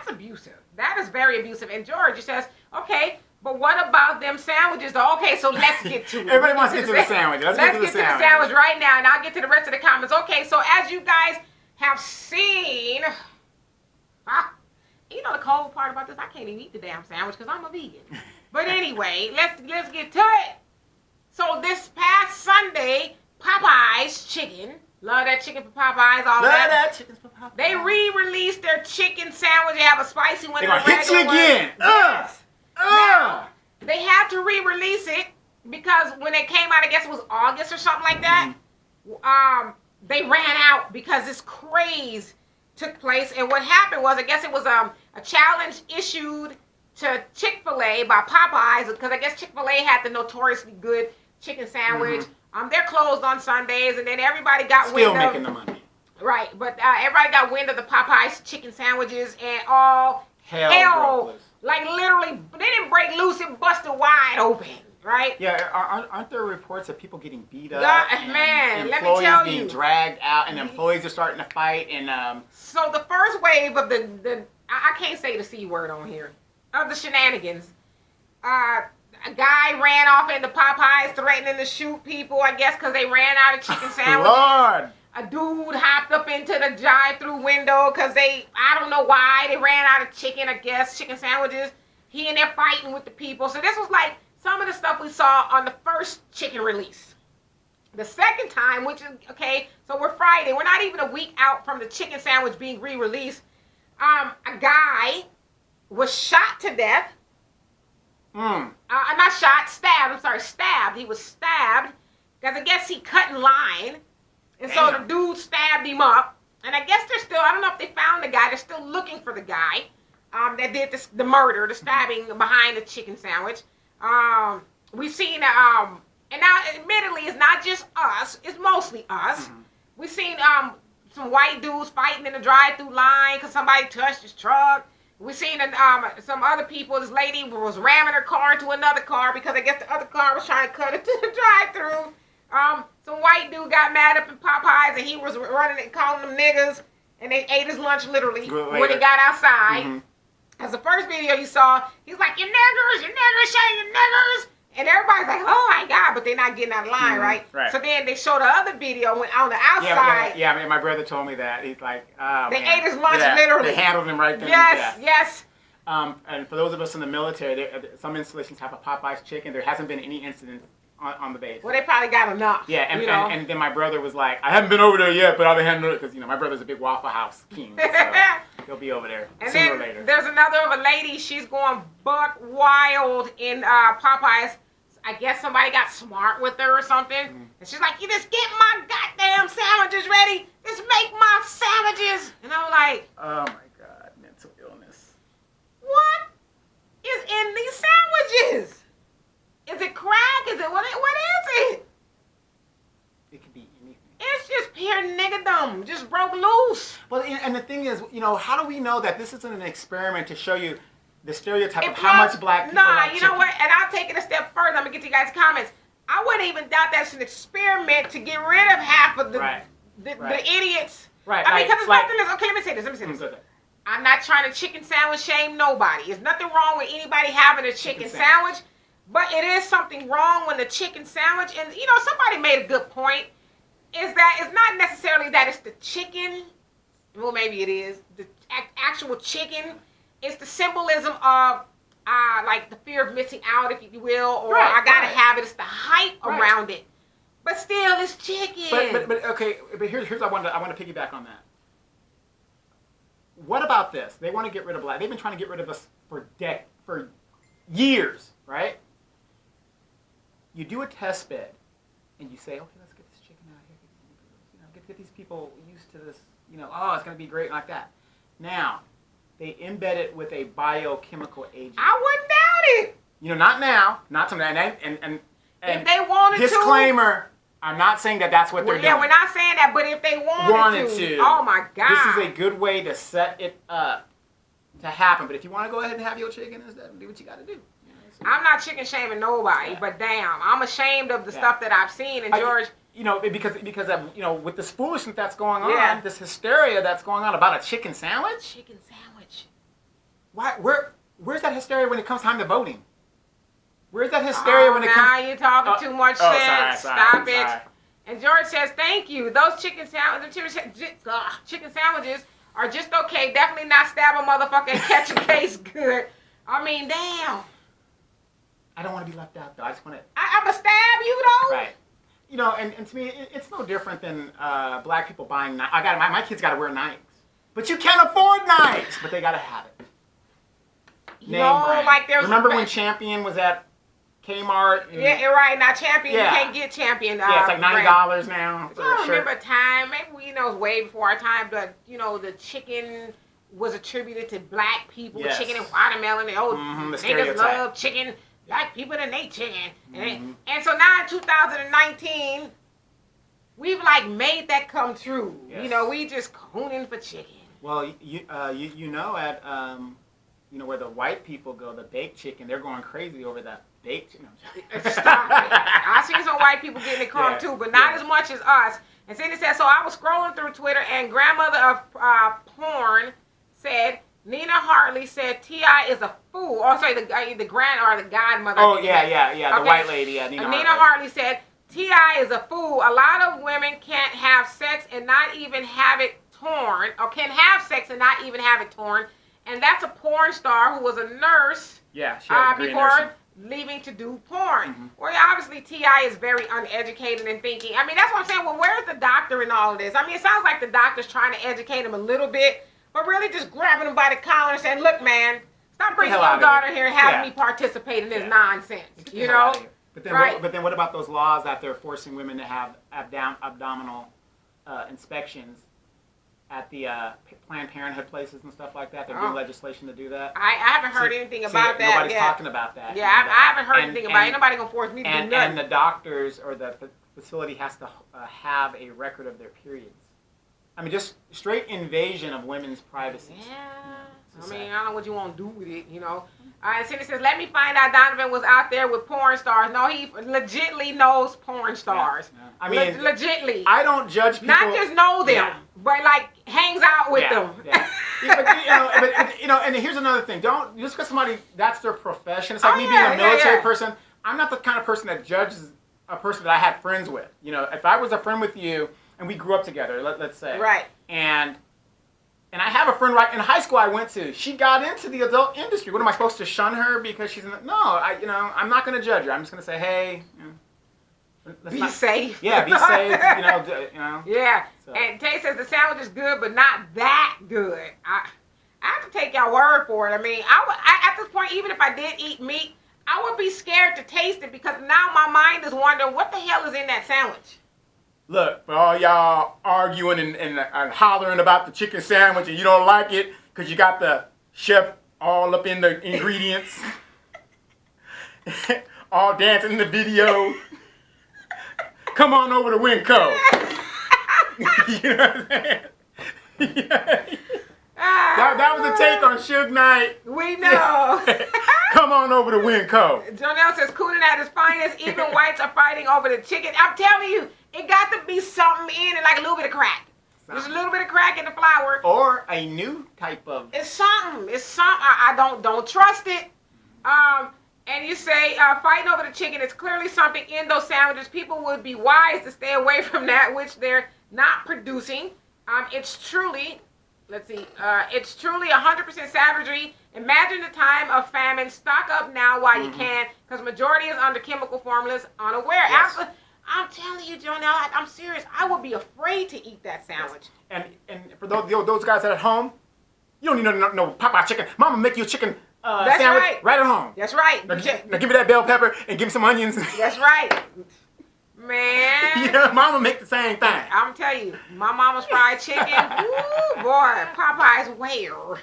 abusive. That is very abusive. And George says, okay, But what about them sandwiches? Okay, so let's get to it. Everybody wants to get to the sandwich. Let's get to the sandwich right now, and I'll get to the rest of the comments. Okay, so as you guys have seen, you know the cold part about this, I can't even eat the damn sandwich because I'm a vegan. But anyway, let's get to it. So this past Sunday, Popeye's chicken, love that chicken for Popeye's, all that. Chicken for Popeye's. They re-released their chicken sandwich. They have a spicy one. They're gonna hit you again. Yes. Now, they had to re-release it because when it came out, I guess it was August or something like that. They ran out because this craze took place. And what happened was, I guess it was a challenge issued to Chick-fil-A by Popeyes, because I guess Chick-fil-A had the notoriously good chicken sandwich. They're closed on Sundays, and then everybody got wind of... Still making the money. Right, but everybody got wind of the Popeyes chicken sandwiches, and all hell broke loose. like literally, they didn't break loose, it busted wide open, right? Yeah, aren't there reports of people getting beat up? Man, let me tell you. tell Employees you. being dragged out, and employees are starting to fight, and... So the first wave of I can't say the C word on here, of the shenanigans, a guy ran off into Popeyes threatening to shoot people, I guess, because they ran out of chicken sandwiches. Lord! A dude hopped up into the drive-through window because I don't know why, they ran out of chicken, I guess, chicken sandwiches. He and they're fighting with the people. So this was like some of the stuff we saw on the first chicken release. The second time, which is, okay, so we're Friday. We're not even a week out from the chicken sandwich being re-released. A guy was shot to death. Not shot, stabbed. I'm sorry, stabbed. He was stabbed because I guess he cut in line. And so the dude stabbed him up. And I guess they're still, I don't know if they found the guy. They're still looking for the guy that did the murder, the stabbing behind the chicken sandwich. We've seen, and now admittedly, it's not just us. It's mostly us. We've seen some white dudes fighting in the drive-through line because somebody touched his truck. We've seen some other people. This lady was ramming her car into another car because I guess the other car was trying to cut into the drive-through. Some white dude got mad up in Popeyes and he was running and calling them niggas, and they ate his lunch literally when he got outside. As the first video you saw, he's like, you niggers, showing you niggers. And everybody's like, oh my God, but they're not getting out of line, right? So then they showed the other video when on the outside. Yeah, I mean, my brother told me that. He's like, oh, they ate his lunch literally. They handled him right then. Yes. And for those of us in the military, some installations have a Popeyes chicken. There hasn't been any incident on the base. Well, they probably got enough. Yeah, and then my brother was like, I haven't been over there yet, but I'll be handling it because my brother's a big Waffle House king, so he'll be over there sooner or later. There's another of a lady. She's going buck wild in Popeyes. I guess somebody got smart with her or something, and she's like, "You just get my goddamn sandwiches ready. Just make my sandwiches." And I'm like, "Oh my God, mental illness. What is in these sandwiches? Is it crack? Is it what is it? It could be anything. It's just pure niggadom, just broke loose." Well, and the thing is, how do we know that this isn't an experiment to show you the stereotype of how much black people like you know what? And I'll take it a step further. I'm gonna get to you guys' comments. I wouldn't even doubt that's an experiment to get rid of half of the idiots. Right. I mean, because it's nothing. Okay, let me say this. I'm not trying to chicken sandwich shame nobody. There's nothing wrong with anybody having a chicken sandwich. But it is something wrong when the chicken sandwich, and somebody made a good point, is that it's not necessarily that it's the chicken. Well, maybe it is. The actual chicken. It's the symbolism of like the fear of missing out, if you will, or I gotta have it. It's the hype around it. But still, it's chicken. But okay. But here's I want to piggyback on that. What about this? They want to get rid of black. They've been trying to get rid of us for years, right? You do a test bed, and you say, okay, let's get this chicken out here. Get these people used to this. Oh, it's gonna be great like that. Now. They embed it with a biochemical agent. I wouldn't doubt it. Not now, not sometime. And if they wanted disclaimer, I'm not saying that that's what they're doing. Yeah, we're not saying that, but if they wanted to. Oh my God. This is a good way to set it up to happen. But if you want to go ahead and have your chicken, do what you got to do. I'm not chicken shaming nobody, but damn, I'm ashamed of the stuff that I've seen. And George, because of, with this foolishness that's going on, this hysteria that's going on about a chicken sandwich. Chicken sandwich. Why? Where's that hysteria when it comes time to voting? Where's that hysteria when it comes? Now you're talking too much sense. Sorry, Stop it. sorry. And George says, thank you. Those chicken sandwiches are just okay. Definitely not stab a motherfucker and catch a case good. I mean, damn. I don't want to be left out, though. I just want to... I'm going to stab you, though? Right. You know, and to me, it's no different than black people buying knives. My kids got to wear knives. But you can't afford knives. But they got to have it. You know, brand. like there's... Remember when Champion was at Kmart? Yeah, you're right. Now, Champion, you can't get Champion. Yeah, it's like $9 now. I don't remember a time. Maybe it was way before our time, but, you know, the chicken was attributed to black people. Yes. Chicken and watermelon. And, the niggas stereotype. love chicken. Black people that eat chicken. And so now in 2019, we've, like, made that come true. Yes. You know, we just cooning for chicken. Well, you know, at... you know, where the white people go, the baked chicken, they're going crazy over that baked chicken. Stop it. I seen some white people getting it crumb too, but not as much as us. And Cindy said, so I was scrolling through Twitter and grandmother of porn said, Nina Hartley said T.I. is a fool. Or sorry, the grand or the godmother. Oh, yeah, the white lady, yeah, Nina Hartley said, T.I. is a fool. A lot of women can't have sex and not even have it torn, or can have sex and not even have it torn. And that's a porn star who was a nurse before leaving to do porn. Well, obviously, T.I. is very uneducated in thinking. I mean, that's what I'm saying. Well, where's the doctor in all of this? I mean, it sounds like the doctor's trying to educate him a little bit, but really just grabbing him by the collar and saying, look, man, stop bringing your daughter here and having me participate in this nonsense. You know? But then what about those laws that they're forcing women to have abdominal inspections at the Planned Parenthood places and stuff like that? They're doing legislation to do that. I haven't heard anything about that. Nobody's talking about that. Yeah, I haven't heard anything about it. Ain't nobody gonna force me to do nothing. And the doctors or the facility has to have a record of their periods. I mean, just straight invasion of women's privacy. Yeah. I mean, I don't know what you want to do with it, you know. And Cindy says, let me find out Donovan was out there with porn stars. No, he legitly knows porn stars. Yeah. I mean, legitly. I don't judge people. Not just know them, but like hangs out with them. Yeah. But and here's another thing. Don't just because somebody that's their profession. It's like me being a military person. I'm not the kind of person that judges a person that I had friends with. You know, if I was a friend with you and we grew up together, let's say, right, and I have a friend right in high school I went to. She got into the adult industry. What am I supposed to shun her because she's in the... No, I'm not going to judge her. I'm just going to say, hey, be safe. Yeah, be safe. You know. Yeah. So. And Tay says the sandwich is good, but not that good. I have to take your word for it. I mean, at this point, even if I did eat meat, I would be scared to taste it because now my mind is wondering what the hell is in that sandwich. Look, for all y'all arguing and hollering about the chicken sandwich and you don't like it because you got the chef all up in the ingredients, all dancing in the video, come on over to Winco. You know what I'm saying? That was a take on Suge Knight. We know. Come on over to Winco. Jonelle says, cooning at his finest, even whites are fighting over the chicken. I'm telling you, it got to be something in it, like a little bit of crack. There's a little bit of crack in the flour. Or a new type of... It's something. I don't trust it. And you say, fighting over the chicken, it's clearly something in those sandwiches. People would be wise to stay away from that, which they're not producing. It's truly... it's truly 100% savagery. Imagine the time of famine. Stock up now while you can, because majority is under chemical formulas, unaware. Yes. I'm telling you, Jonelle, I'm serious. I would be afraid to eat that sandwich. Yes. And for those guys at home, you don't need no Popeye chicken. Mama make you a chicken sandwich right at home. That's right. Now give me that bell pepper and give me some onions. That's right. Man. Yeah, Mama make the same thing. I'm telling you, my mama's fried chicken. Woo, boy, Popeye's where?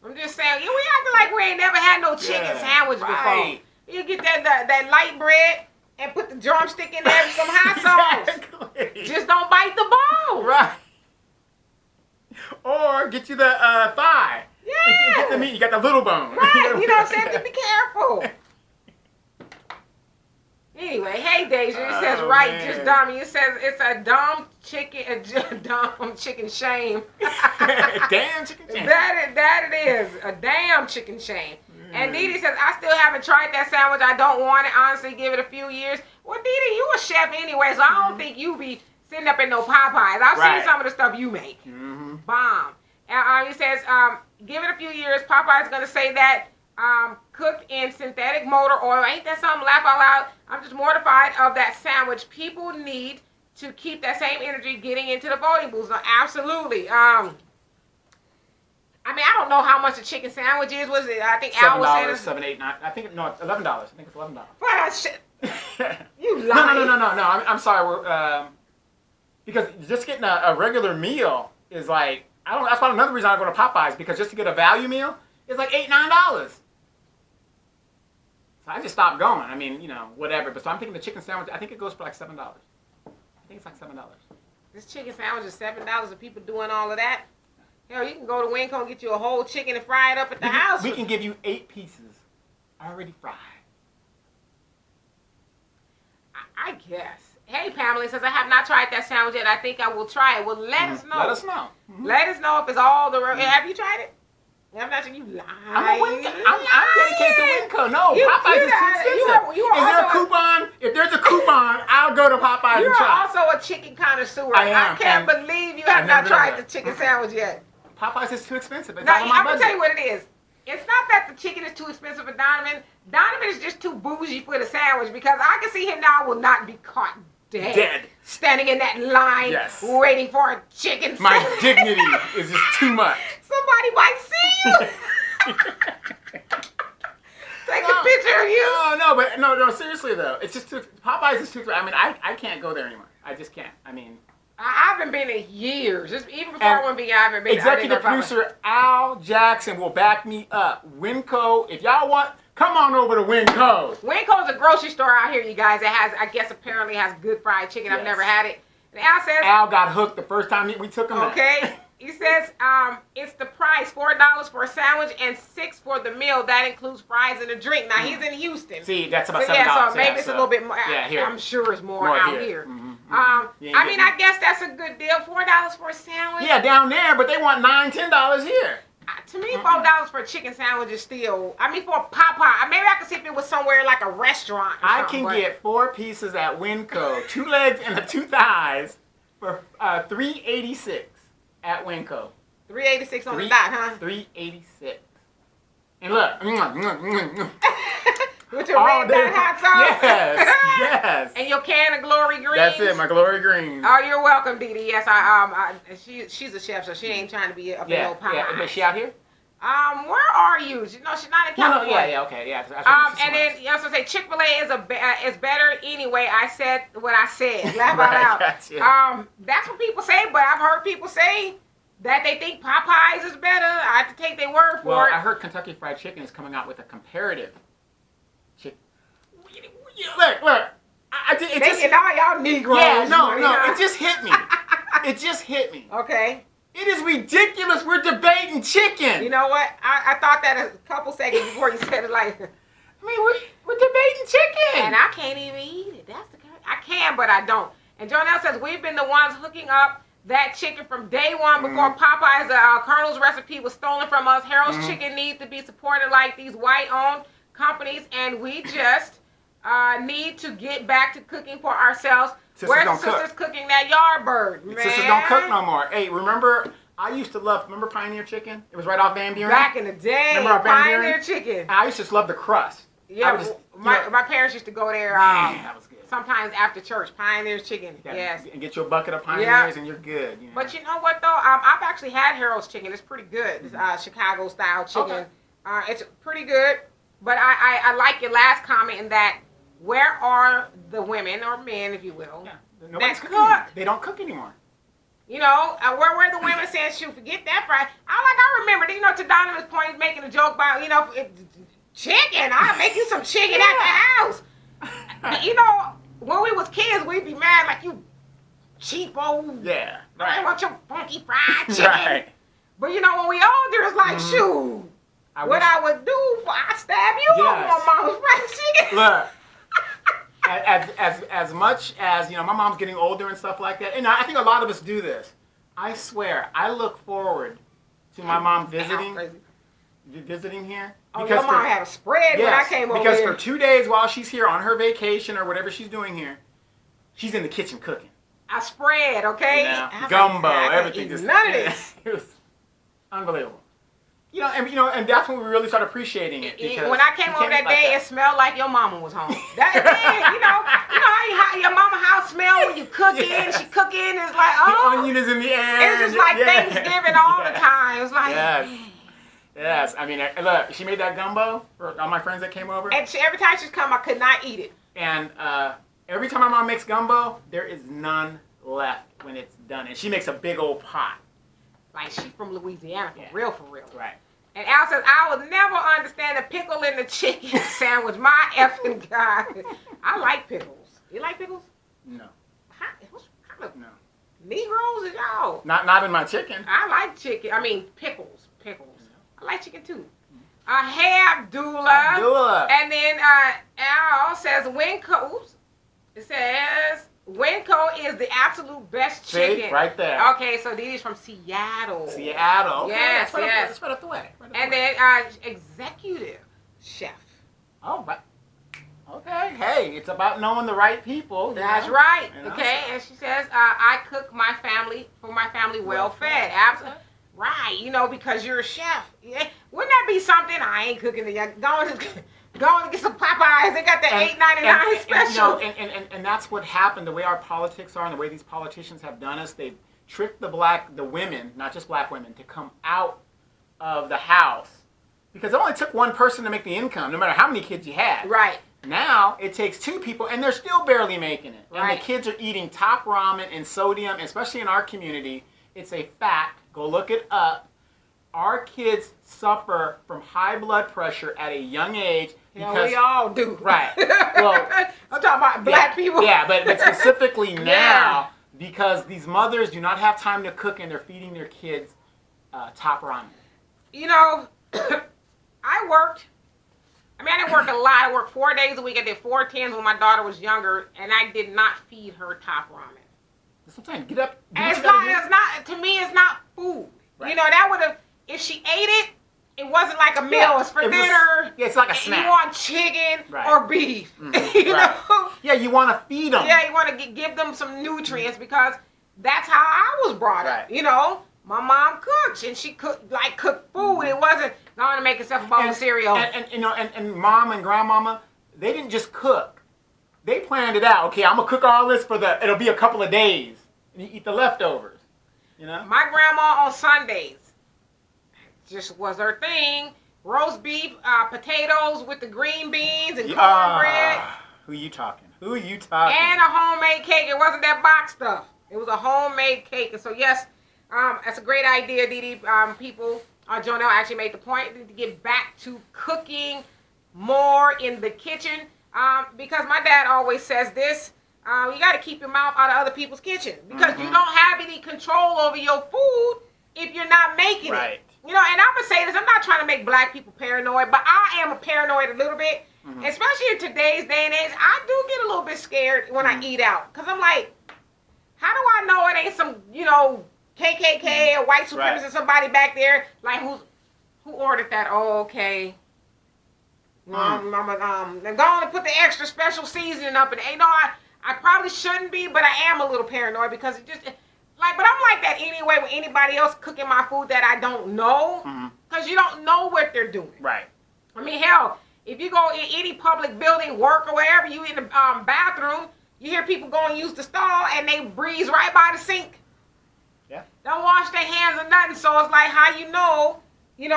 I'm just saying, we acting like we ain't never had no chicken sandwich before. You get that light bread and put the drumstick in there with some hot sauce. Exactly. Just don't bite the bone. Right. Or get you the thigh. Yeah. Get the meat. You got the little bone. Right. You know what I'm saying? Just be careful. Anyway, hey Deja, it says just dummy. It says it's a dumb chicken shame. Damn chicken shame. That it is a damn chicken shame. And Dee Dee says, I still haven't tried that sandwich. I don't want it. Honestly, give it a few years. Well, Dee Dee, you a chef anyway, so I don't think you be sitting up in no Popeyes. I've seen some of the stuff you make. Bomb. And he says, give it a few years. Popeye's going to say that cooked in synthetic motor oil. Ain't that something? Laugh out loud. I'm just mortified of that sandwich. People need to keep that same energy getting into the voting booths. No, absolutely. I mean, I don't know how much a chicken sandwich is. Was it? I think Al was saying $7, $8, $9. I think no, it's $11. I think it's $11. Well, shit. You lying. No. I'm sorry. We're because just getting a regular meal is like That's why another reason I go to Popeyes, because just to get a value meal is like $8, $9. So I just stopped going. I mean, whatever. But so I'm thinking the chicken sandwich. I think it goes for like $7. I think it's like $7. This chicken sandwich is $7. And people doing all of that. Hell, you can go to Winco and get you a whole chicken and fry it up at the house. We can give you 8 pieces already fried. I guess. Hey, Pamela says, I have not tried that sandwich yet. I think I will try it. Well, let us know. Let us know. Let us know if it's all the... Have you tried it? I'm not sure you lying. I'm dedicated to Winco. No, Popeyes is too expensive. Is there a coupon? If there's a coupon, I'll go to Popeyes and try. You're also a chicken connoisseur. I can't believe you have not tried the chicken sandwich yet. Popeyes is too expensive. Now, I'm going to tell you what it is. It's not that the chicken is too expensive for Donovan. Donovan is just too bougie for the sandwich, because I can see him now will not be caught dead. Standing in that line waiting for a chicken sandwich. My dignity is just too much. Somebody might see you. Take a picture of you. No, seriously though. It's just Popeyes is too. I mean, I can't go there anymore. I just can't. I mean, I haven't been in years. Just even before I went vegan, I haven't been. Executive producer Al Jackson will back me up. Winco, if y'all want, come on over to Winco. Winco's a grocery store out here, you guys. That has, I guess, apparently has good fried chicken. I've never had it. And Al says Al got hooked the first time we took him. Okay. He says it's the price, $4 for a sandwich and $6 for the meal. That includes fries and a drink. Now he's in Houston. See, that's about $7. So maybe it's a little bit more. Here. I'm sure it's more out here. I mean, I guess that's a good deal. $4 for a sandwich. Yeah, down there, but they want $9, $10 here. To me, $4 for a chicken sandwich is still. I mean, for a Popeye, maybe I could see if it was somewhere like a restaurant. I can get 4 pieces at Winco, 2 legs and the 2 thighs for $3.86 at Winco. $3.86 on the dot, huh? $3.86. And look. With your red dot hot sauce? Yes. And your can of Glory Greens? That's it, my Glory Greens. Oh, you're welcome, Dee Dee. Yes, she's a chef, so she ain't trying to be up in no pie. Is she out here? Where are you? No, she's not in California. Okay. And then you also say Chick-fil-A is better anyway. I said what I said. Laugh out loud. That's what people say, but I've heard people say that they think Popeyes is better. I have to take their word for it. I heard Kentucky Fried Chicken is coming out with a comparative. Look. Y'all Negroes. Yeah, no. It just hit me. Okay. It is ridiculous. We're debating chicken. You know what? I thought that a couple seconds before you said it. Like, I mean, we're debating chicken, and I can't even eat it. I can, but I don't. And Jonelle says we've been the ones hooking up that chicken from day one before Popeyes. Colonel's recipe was stolen from us. Harold's Chicken needs to be supported like these white-owned companies, and we just need to get back to cooking for ourselves. Where's the sisters cooking that yard bird, man? Sisters don't cook no more. Hey, remember, I used to love, Pioneer Chicken? It was right off Van Buren. Back in the day, remember Pioneer Chicken. I used to just love the crust. Yeah, my parents used to go there that was good. Sometimes after church. Pioneer Chicken, yes. And get you a bucket of Pioneers and you're good. You know? But you know what, though? I've actually had Harold's Chicken. It's pretty good. It's Chicago-style chicken. Okay. It's pretty good. But I like your last comment in that, where are the women, or men, if you will, that cook? They don't cook anymore. You know, where were the women saying, shoot, forget that fry. I remember, to Donovan's point, he's making a joke about, chicken. I'll make you some chicken at the house. When we was kids, we'd be mad like, you cheapo. Yeah. Right. I want your funky fried chicken. Right. But when we older, it's like, shoot, I would do, I stab you over my mama's fried chicken. Look. As much as my mom's getting older and stuff like that, and I think a lot of us do this. I swear, I look forward to my mom visiting visiting here. Oh, your mom had a spread when I came over because here. for 2 days while she's here on her vacation or whatever she's doing here, she's in the kitchen cooking. I spread, okay? Gumbo, everything. None of this. It was unbelievable. And that's when we really started appreciating it. Because when I came over that day, it smelled like your mama was home. How your mama house smell when you cooking. Yes. She cooking. It's like, oh, the onion is in the air. it's just like Thanksgiving all the time. It's like, yes. I mean, look, she made that gumbo for all my friends that came over. And every time she's come, I could not eat it. And every time my mom makes gumbo, there is none left when it's done. And she makes a big old pot. Like, she's from Louisiana, for real. Right. And Al says, I will never understand the pickle in the chicken sandwich. My effing God. I like pickles. You like pickles? No. What kind of No. Negroes is y'all? Not in my chicken. I like chicken. I mean, pickles. I like chicken, too. Hey, Abdullah. And then Al says, it says, Winco is the absolute best chicken. See, right there. Okay, so Dee Dee's from Seattle. Seattle. Okay, Yes. That's right up the way. And then executive chef. Oh, right. Okay. Hey, it's about knowing the right people. That's right. You know, Okay, and she says, I cook for my family well-fed. Absolutely. Right, because you're a chef. Yeah. Wouldn't that be something? I ain't cooking the Go and get some Popeyes. They got the $8.99 special. And that's what happened. The way our politics are and the way these politicians have done us, they've tricked the women, not just black women, to come out of the house. Because it only took one person to make the income, no matter how many kids you had. Right. Now, it takes two people, and they're still barely making it. Right. And the kids are eating top ramen and sodium, especially in our community. It's a fact. Go look it up. Our kids suffer from high blood pressure at a young age. Because we all do. Right. Well, I'm talking about black people. Yeah, but specifically now, because these mothers do not have time to cook and they're feeding their kids top ramen. I didn't work a lot. I worked 4 days a week. I did 4 10s when my daughter was younger, and I did not feed her top ramen. Sometimes get up. It's not. To me, it's not food. Right. That would have. If she ate it, it wasn't like a meal. It's for dinner. It's like a snack. You want chicken or beef. You know? Yeah, you want to feed them. Yeah, you want to give them some nutrients because that's how I was brought up. My mom cooks and she cooked food. It wasn't going to make herself a bowl of cereal. And mom and grandmama, they didn't just cook. They planned it out. Okay, I'm gonna cook all this it'll be a couple of days, and you eat the leftovers. My grandma on Sundays just was her thing. Roast beef, potatoes with the green beans and cornbread. Who you talking? And a homemade cake. It wasn't that box stuff. It was a homemade cake. And so yes, that's a great idea, Dee Dee. Jonelle actually made the point to get back to cooking more in the kitchen. Because my dad always says this, you got to keep your mouth out of other people's kitchen because you don't have any control over your food if you're not making it. And I'm going to say this, I'm not trying to make black people paranoid, but I am a paranoid a little bit, especially in today's day and age. I do get a little bit scared when I eat out because I'm like, how do I know it ain't some, KKK or white supremacist somebody back there, like who ordered that? Oh, okay. I'm going to put the extra special seasoning up, and I probably shouldn't be, but I am a little paranoid because it just but I'm like that anyway with anybody else cooking my food that I don't know, because you don't know what they're doing. Right. I mean, hell, if you go in any public building, work or wherever, you in the bathroom, you hear people go and use the stall, and they breeze right by the sink. Yeah. Don't wash their hands or nothing, so it's like how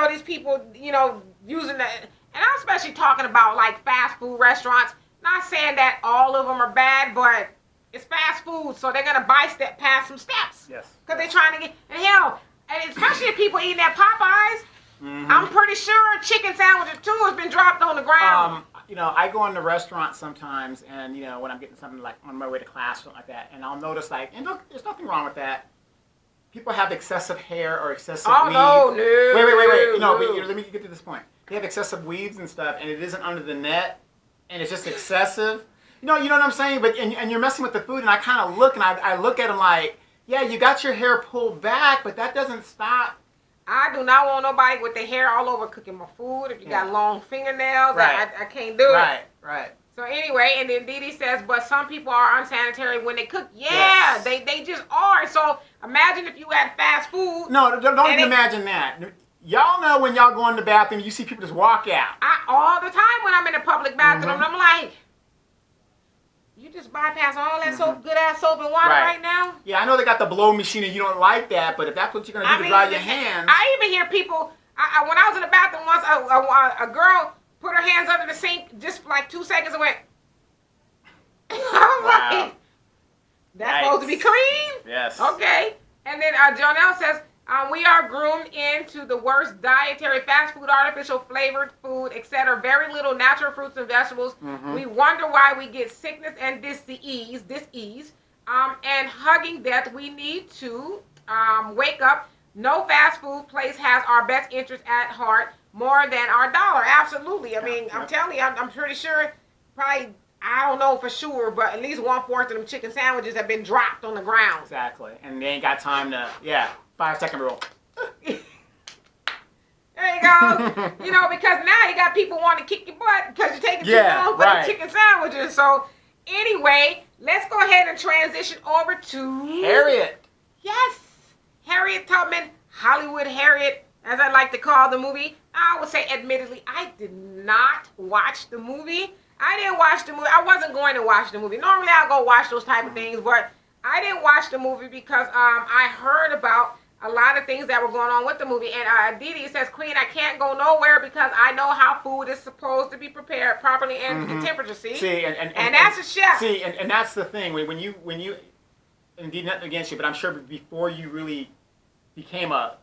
these people, using the. And I'm especially talking about like fast food restaurants. Not saying that all of them are bad, but it's fast food, so they're gonna pass some steps. Yes. Because they're trying to get and especially if people eating at Popeyes. I'm pretty sure a chicken sandwich or two has been dropped on the ground. I go into restaurants sometimes, and when I'm getting something like on my way to class or something like that, and I'll notice and look, there's nothing wrong with that. People have excessive hair or excessive weave. No. Wait. But let me get to this point. They have excessive weaves and stuff, and it isn't under the net, and it's just excessive. You know what I'm saying? But and you're messing with the food, and I kind of look, and I look at them like, yeah, you got your hair pulled back, but that doesn't stop I do not want nobody with their hair all over cooking my food. If you got long fingernails, Right. I can't do it. Right. So anyway, and then Dee Dee says, but some people are unsanitary when they cook. Yeah, Yes. they just are. So imagine if you had fast food. No, don't even imagine that. Y'all know when y'all go in the bathroom, you see people just walk out. All the time when I'm in a public bathroom, Mm-hmm. I'm like, you just bypass all that soap, good ass soap and water right now? Yeah, I know they got the blow machine and you don't like that, but if that's what you're going to do to dry your hands. I even hear people, when I was in the bathroom once, a girl put her hands under the sink just for like 2 seconds and went, I was like, that's supposed to be clean? Yes. Okay. And then Jonelle says, we are groomed into the worst dietary, fast food, artificial flavored food, etc. Very little natural fruits and vegetables. Mm-hmm. We wonder why we get sickness and disease, and hugging death. We need to wake up. No fast food place has our best interest at heart more than our dollar. Absolutely. I mean, I'm telling you, I'm pretty sure, probably, I don't know for sure, but at least 1/4 of them chicken sandwiches have been dropped on the ground. Exactly. And they ain't got time to, 5-second rule. There you go. You know, because now you got people wanting to kick your butt because you're taking too long for the chicken sandwiches. So, anyway, let's go ahead and transition over to Harriet. Yes. Harriet Tubman, Hollywood Harriet, as I like to call the movie. I would say, admittedly, I did not watch the movie. I didn't watch the movie. I wasn't going to watch the movie. Normally, I'll go watch those type of things, but I didn't watch the movie because I heard about a lot of things that were going on with the movie. And Dee Dee says, Queen, I can't go nowhere because I know how food is supposed to be prepared properly and the temperature. See, and that's a chef. See, and that's the thing. When you, indeed, nothing against you, but I'm sure before you really became a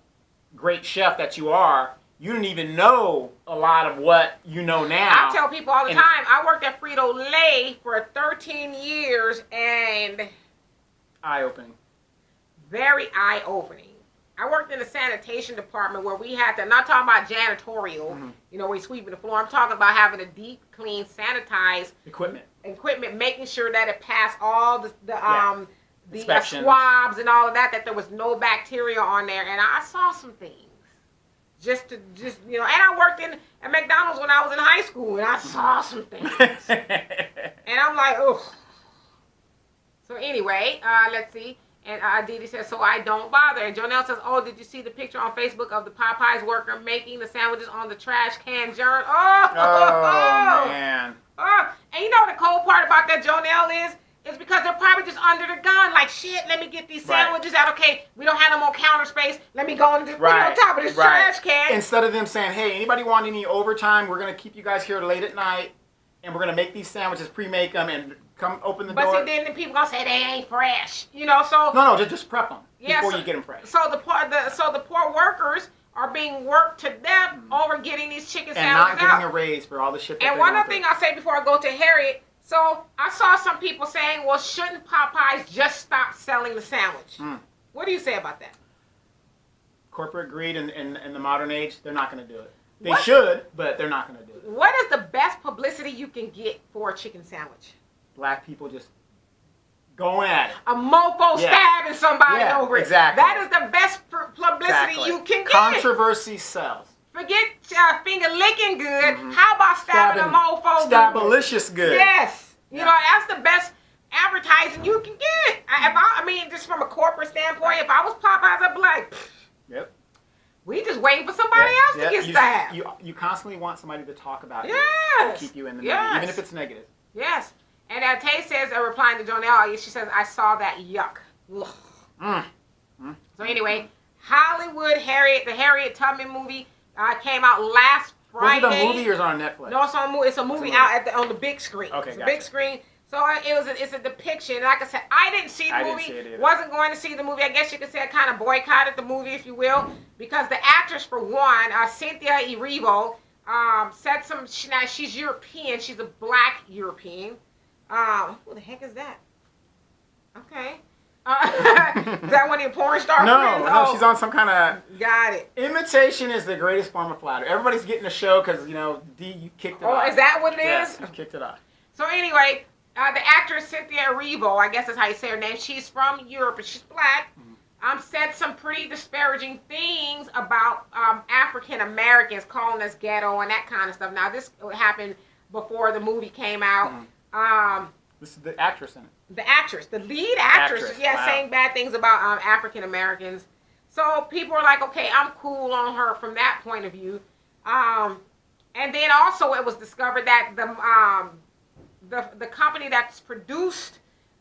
great chef that you are, you didn't even know a lot of what you know now. I tell people all the time, I worked at Frito-Lay for 13 years and... Eye-opening. Very eye-opening. I worked in the sanitation department where we had to, not talking about janitorial, you know, we sweeping the floor. I'm talking about having a deep, clean, sanitized equipment, making sure that it passed all the swabs and all of that there was no bacteria on there. And I saw some things. Just you know, and I worked at McDonald's when I was in high school, and I saw some things. And I'm like, oh. So anyway, let's see. And Dee Dee says, so I don't bother. And Jonelle says, oh, did you see the picture on Facebook of the Popeyes worker making the sandwiches on the trash can germ? Oh, man. Oh. And you know what the cold part about that, Jonelle, is because they're probably just under the gun. Like, shit, let me get these sandwiches out. Okay, we don't have no more counter space. Let me go on top of this trash can. Instead of them saying, hey, anybody want any overtime? We're going to keep you guys here late at night, and we're going to make these sandwiches, pre-make them, and come open the door. But see, then the people going to say they ain't fresh. You know, so... No, just prep them before you get them fresh. So the poor workers are being worked to death over getting these chicken sandwiches out. And not getting a raise for all the shit that And one other thing I'll say before I go to Harriet... So, I saw some people saying, well, shouldn't Popeyes just stop selling the sandwich? What do you say about that? Corporate greed in the modern age, they're not going to do it. They should, but they're not going to do it. What is the best publicity you can get for a chicken sandwich? Black people just going at it. A mofo stabbing somebody over it. Exactly. That is the best publicity you can get. Controversy sells. Forget finger licking good. How about stabbing a mofo? Stabalicious good. Yes. You know, that's the best advertising you can get. I mean, just from a corporate standpoint, if I was Popeyes, I'd be like, yep. We just waiting for somebody else to get stabbed. You constantly want somebody to talk about you. Yes. To keep you in the movie, even if it's negative. Yes. And Tay says, replying to Jonelle, she says, I saw that yuck. So anyway, Hollywood Harriet, the Harriet Tubman movie, came out last Friday. Was it a movie or is it on Netflix? No, it's a movie out on the big screen. Okay, it's a big screen. So it's a depiction. Like I said, I didn't see the movie. Wasn't going to see the movie. I guess you could say I kind of boycotted the movie, if you will, because the actress, for one, Cynthia Erivo, said some. Now she's European. She's a black European. Who the heck is that? Okay. Is that one of your porn star friends? No, she's on some kind of... Got it. Imitation is the greatest form of flattery. Everybody's getting a show because, you know, you kicked it off. Oh, is that what it is? Yes, you kicked it off. So anyway, the actress Cynthia Erivo, I guess that's how you say her name, she's from Europe and she's black. said some pretty disparaging things about African Americans, calling us ghetto and that kind of stuff. Now, this happened before the movie came out. This is the actress in it. The lead actress, Wow. saying bad things about African Americans. So people are like, okay, I'm cool on her from that point of view. And then also it was discovered that the company that's produced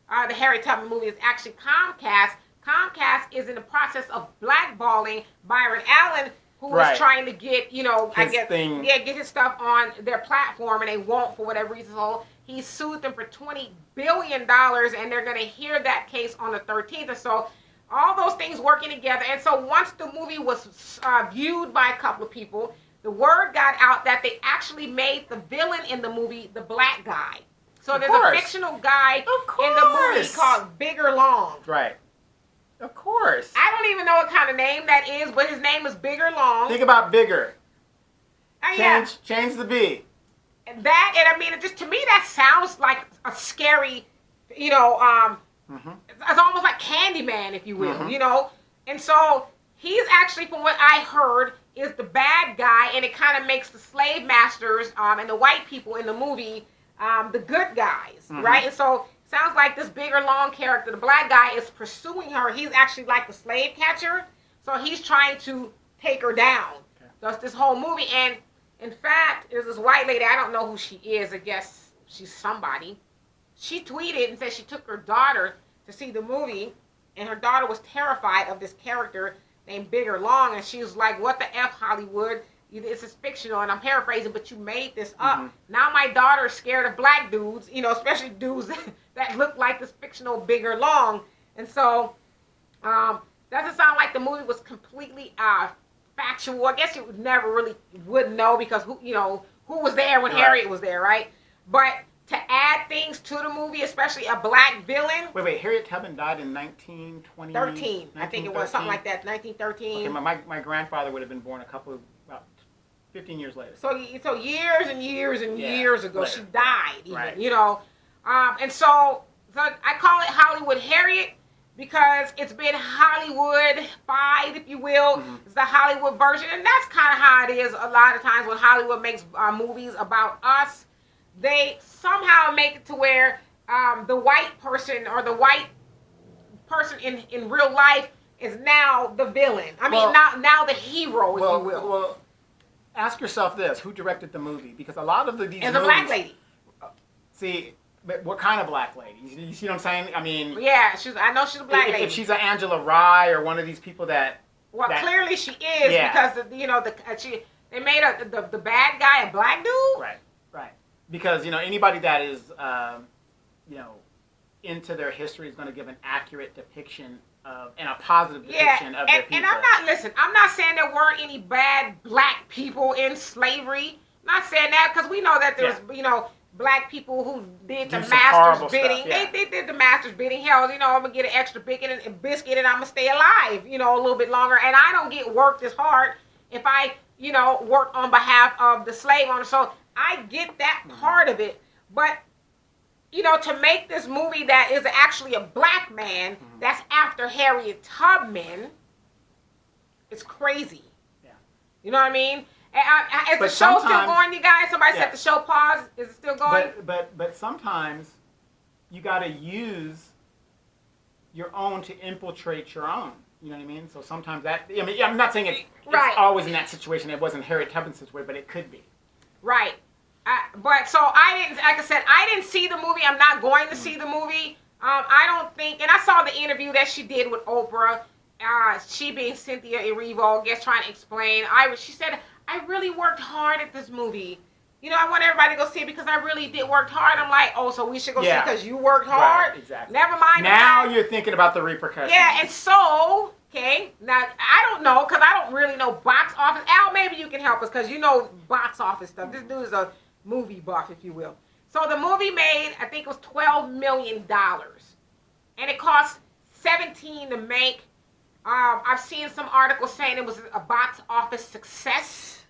the Harriet Tubman movie is actually Comcast. Comcast is in the process of blackballing Byron Allen, who was trying to get, get his stuff on their platform, and they won't for whatever reason. So he sued them for $20 billion, and they're going to hear that case on the 13th. And so all those things working together. And so once the movie was viewed by a couple of people, the word got out that they actually made the villain in the movie the black guy. So there's a fictional guy in the movie called Bigger Long. Right. Of course. I don't even know what kind of name that is, but his name is Bigger Long. Think about bigger. Yeah. Change the B. That, and I mean, just to me, that sounds like a scary, it's almost like Candyman, if you will, And so he's actually, from what I heard, is the bad guy, and it kind of makes the slave masters and the white people in the movie the good guys, right? And so sounds like this Bigger Long character, the black guy, is pursuing her. He's actually like the slave catcher, so he's trying to take her down. Okay. That's this whole movie, and in fact, there's this white lady, I don't know who she is, I guess she's somebody. She tweeted and said she took her daughter to see the movie, and her daughter was terrified of this character named Bigger Long, and she was like, what the F, Hollywood? This is fictional, and I'm paraphrasing, but you made this up. Now my daughter is scared of black dudes, especially dudes that look like this fictional Bigger Long. And so, doesn't sound like the movie was completely factual. I guess you never really would know because who was there when Harriet was there, right? But to add things to the movie, especially a black villain. Wait, Harriet Tubman died in 1913. I think it was something like that, 1913. Okay, my grandfather would have been born about 15 years later. So years and years and years ago, she died, even, right. And so I call it Hollywood Harriet because it's been Hollywood-fied, if you will. It's the Hollywood version, and that's kind of how it is a lot of times when Hollywood makes movies about us. They somehow make it to where the white person or the white person in real life is now the villain. I mean, now the hero, if you will. Well, ask yourself this: who directed the movie? Because a lot of these movies, a black lady. See, but what kind of black lady? You see what I'm saying? I mean, yeah, I know she's a black lady. If she's an Angela Rye or one of these people that. Well, clearly she is because they made the bad guy a black dude. Right. Because anybody that is into their history is going to give an accurate depiction of and a positive depiction of their people. And I'm not saying there weren't any bad black people in slavery. I'm not saying that because we know that there's black people who did the master's bidding. They did the master's bidding. Hell, I'm gonna get an extra biscuit and I'm gonna stay alive, a little bit longer. And I don't get worked as hard if I work on behalf of the slave owner. So I get that part of it, but to make this movie that is actually a black man that's after Harriet Tubman, it's crazy. Yeah. You know what I mean? Is the show still going, you guys? Somebody said the show paused. Is it still going? But sometimes you got to use your own to infiltrate your own. You know what I mean? So sometimes I'm not saying it's always in that situation. It wasn't Harriet Tubman's situation, but it could be. Right. But so I didn't, like I said, I didn't see the movie. I'm not going to see the movie. I don't think, and I saw the interview that she did with Oprah. She being Cynthia Erivo, I guess, trying to explain. She said, I really worked hard at this movie. I want everybody to go see it because I really did work hard. I'm like, oh, so we should go see it because you worked hard? Right, exactly. Never mind. Now you're thinking about the repercussions. Yeah, and so, okay, now, I don't know because I don't really know box office. Al, maybe you can help us because you know box office stuff. This dude is a movie buff, if you will. So the movie made, I think it was $12 million. And it cost $17 to make. I've seen some articles saying it was a box office success,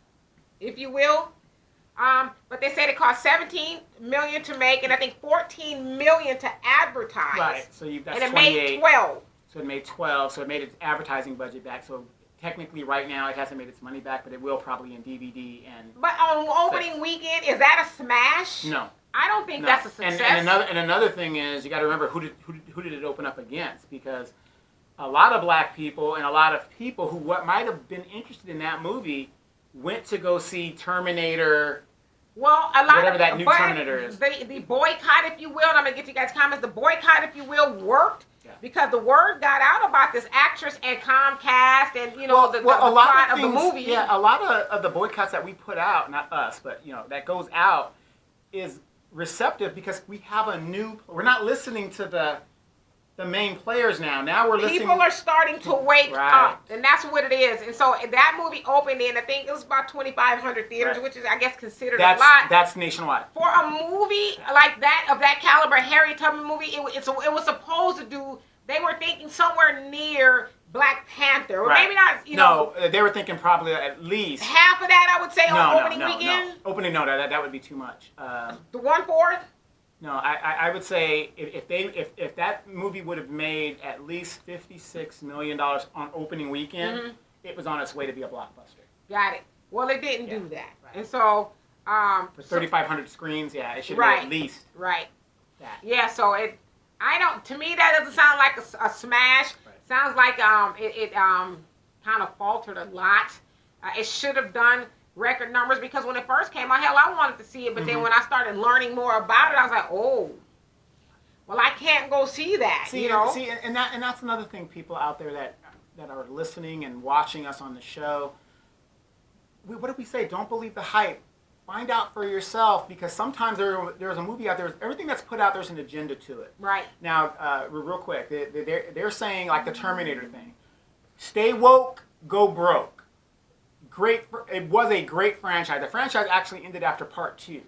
if you will. But they said it cost $17 million to make, and I think $14 million to advertise. Right. So that's and it 28. made 12. So it made 12. So it made its advertising budget back. So technically, right now, it hasn't made its money back, but it will probably in DVD and. But on opening weekend, is that a smash? No. I don't think that's a success. And another thing is, you got to remember who did it open up against, because a lot of black people and a lot of people who might have been interested in that movie went to go see Terminator. Well, a lot whatever of that new Terminator is. The boycott, if you will, and I'm gonna get to you guys' comments. The boycott, if you will, worked because the word got out about this actress and Comcast and the plot of the movie. Yeah, a lot of the boycotts that we put out, not us, but that goes out, is receptive because we have we're not listening to the main players now. Now we're listening. People are starting to wake up, and that's what it is. And so that movie opened in, I think it was about 2,500 theaters, which is, I guess, considered a lot. That's nationwide. For a movie like that, of that caliber, Harry Tubman movie, it was supposed to do, they were thinking somewhere near Black Panther. Or maybe not, No, they were thinking probably at least half of that, I would say, on opening weekend. No. Opening, no, that would be too much. The 1/4? No, I would say if that movie would have made at least $56 million on opening weekend, it was on its way to be a blockbuster. Got it. Well, it didn't do that, and so for 3,500 screens, it should have been at least that. Yeah, so to me that doesn't sound like a smash. Right. Sounds like it kind of faltered a lot. It should have done record numbers, because when it first came out, hell, I wanted to see it, but then when I started learning more about it, I was like, oh, well, I can't go see that. See, and that's another thing, people out there that are listening and watching us on the show. What do we say? Don't believe the hype. Find out for yourself, because sometimes there's a movie out there. Everything that's put out, there's an agenda to it. Right. Now, real quick, they're saying, like the Terminator thing, stay woke, go broke. It was a great franchise. The franchise actually ended after part 2.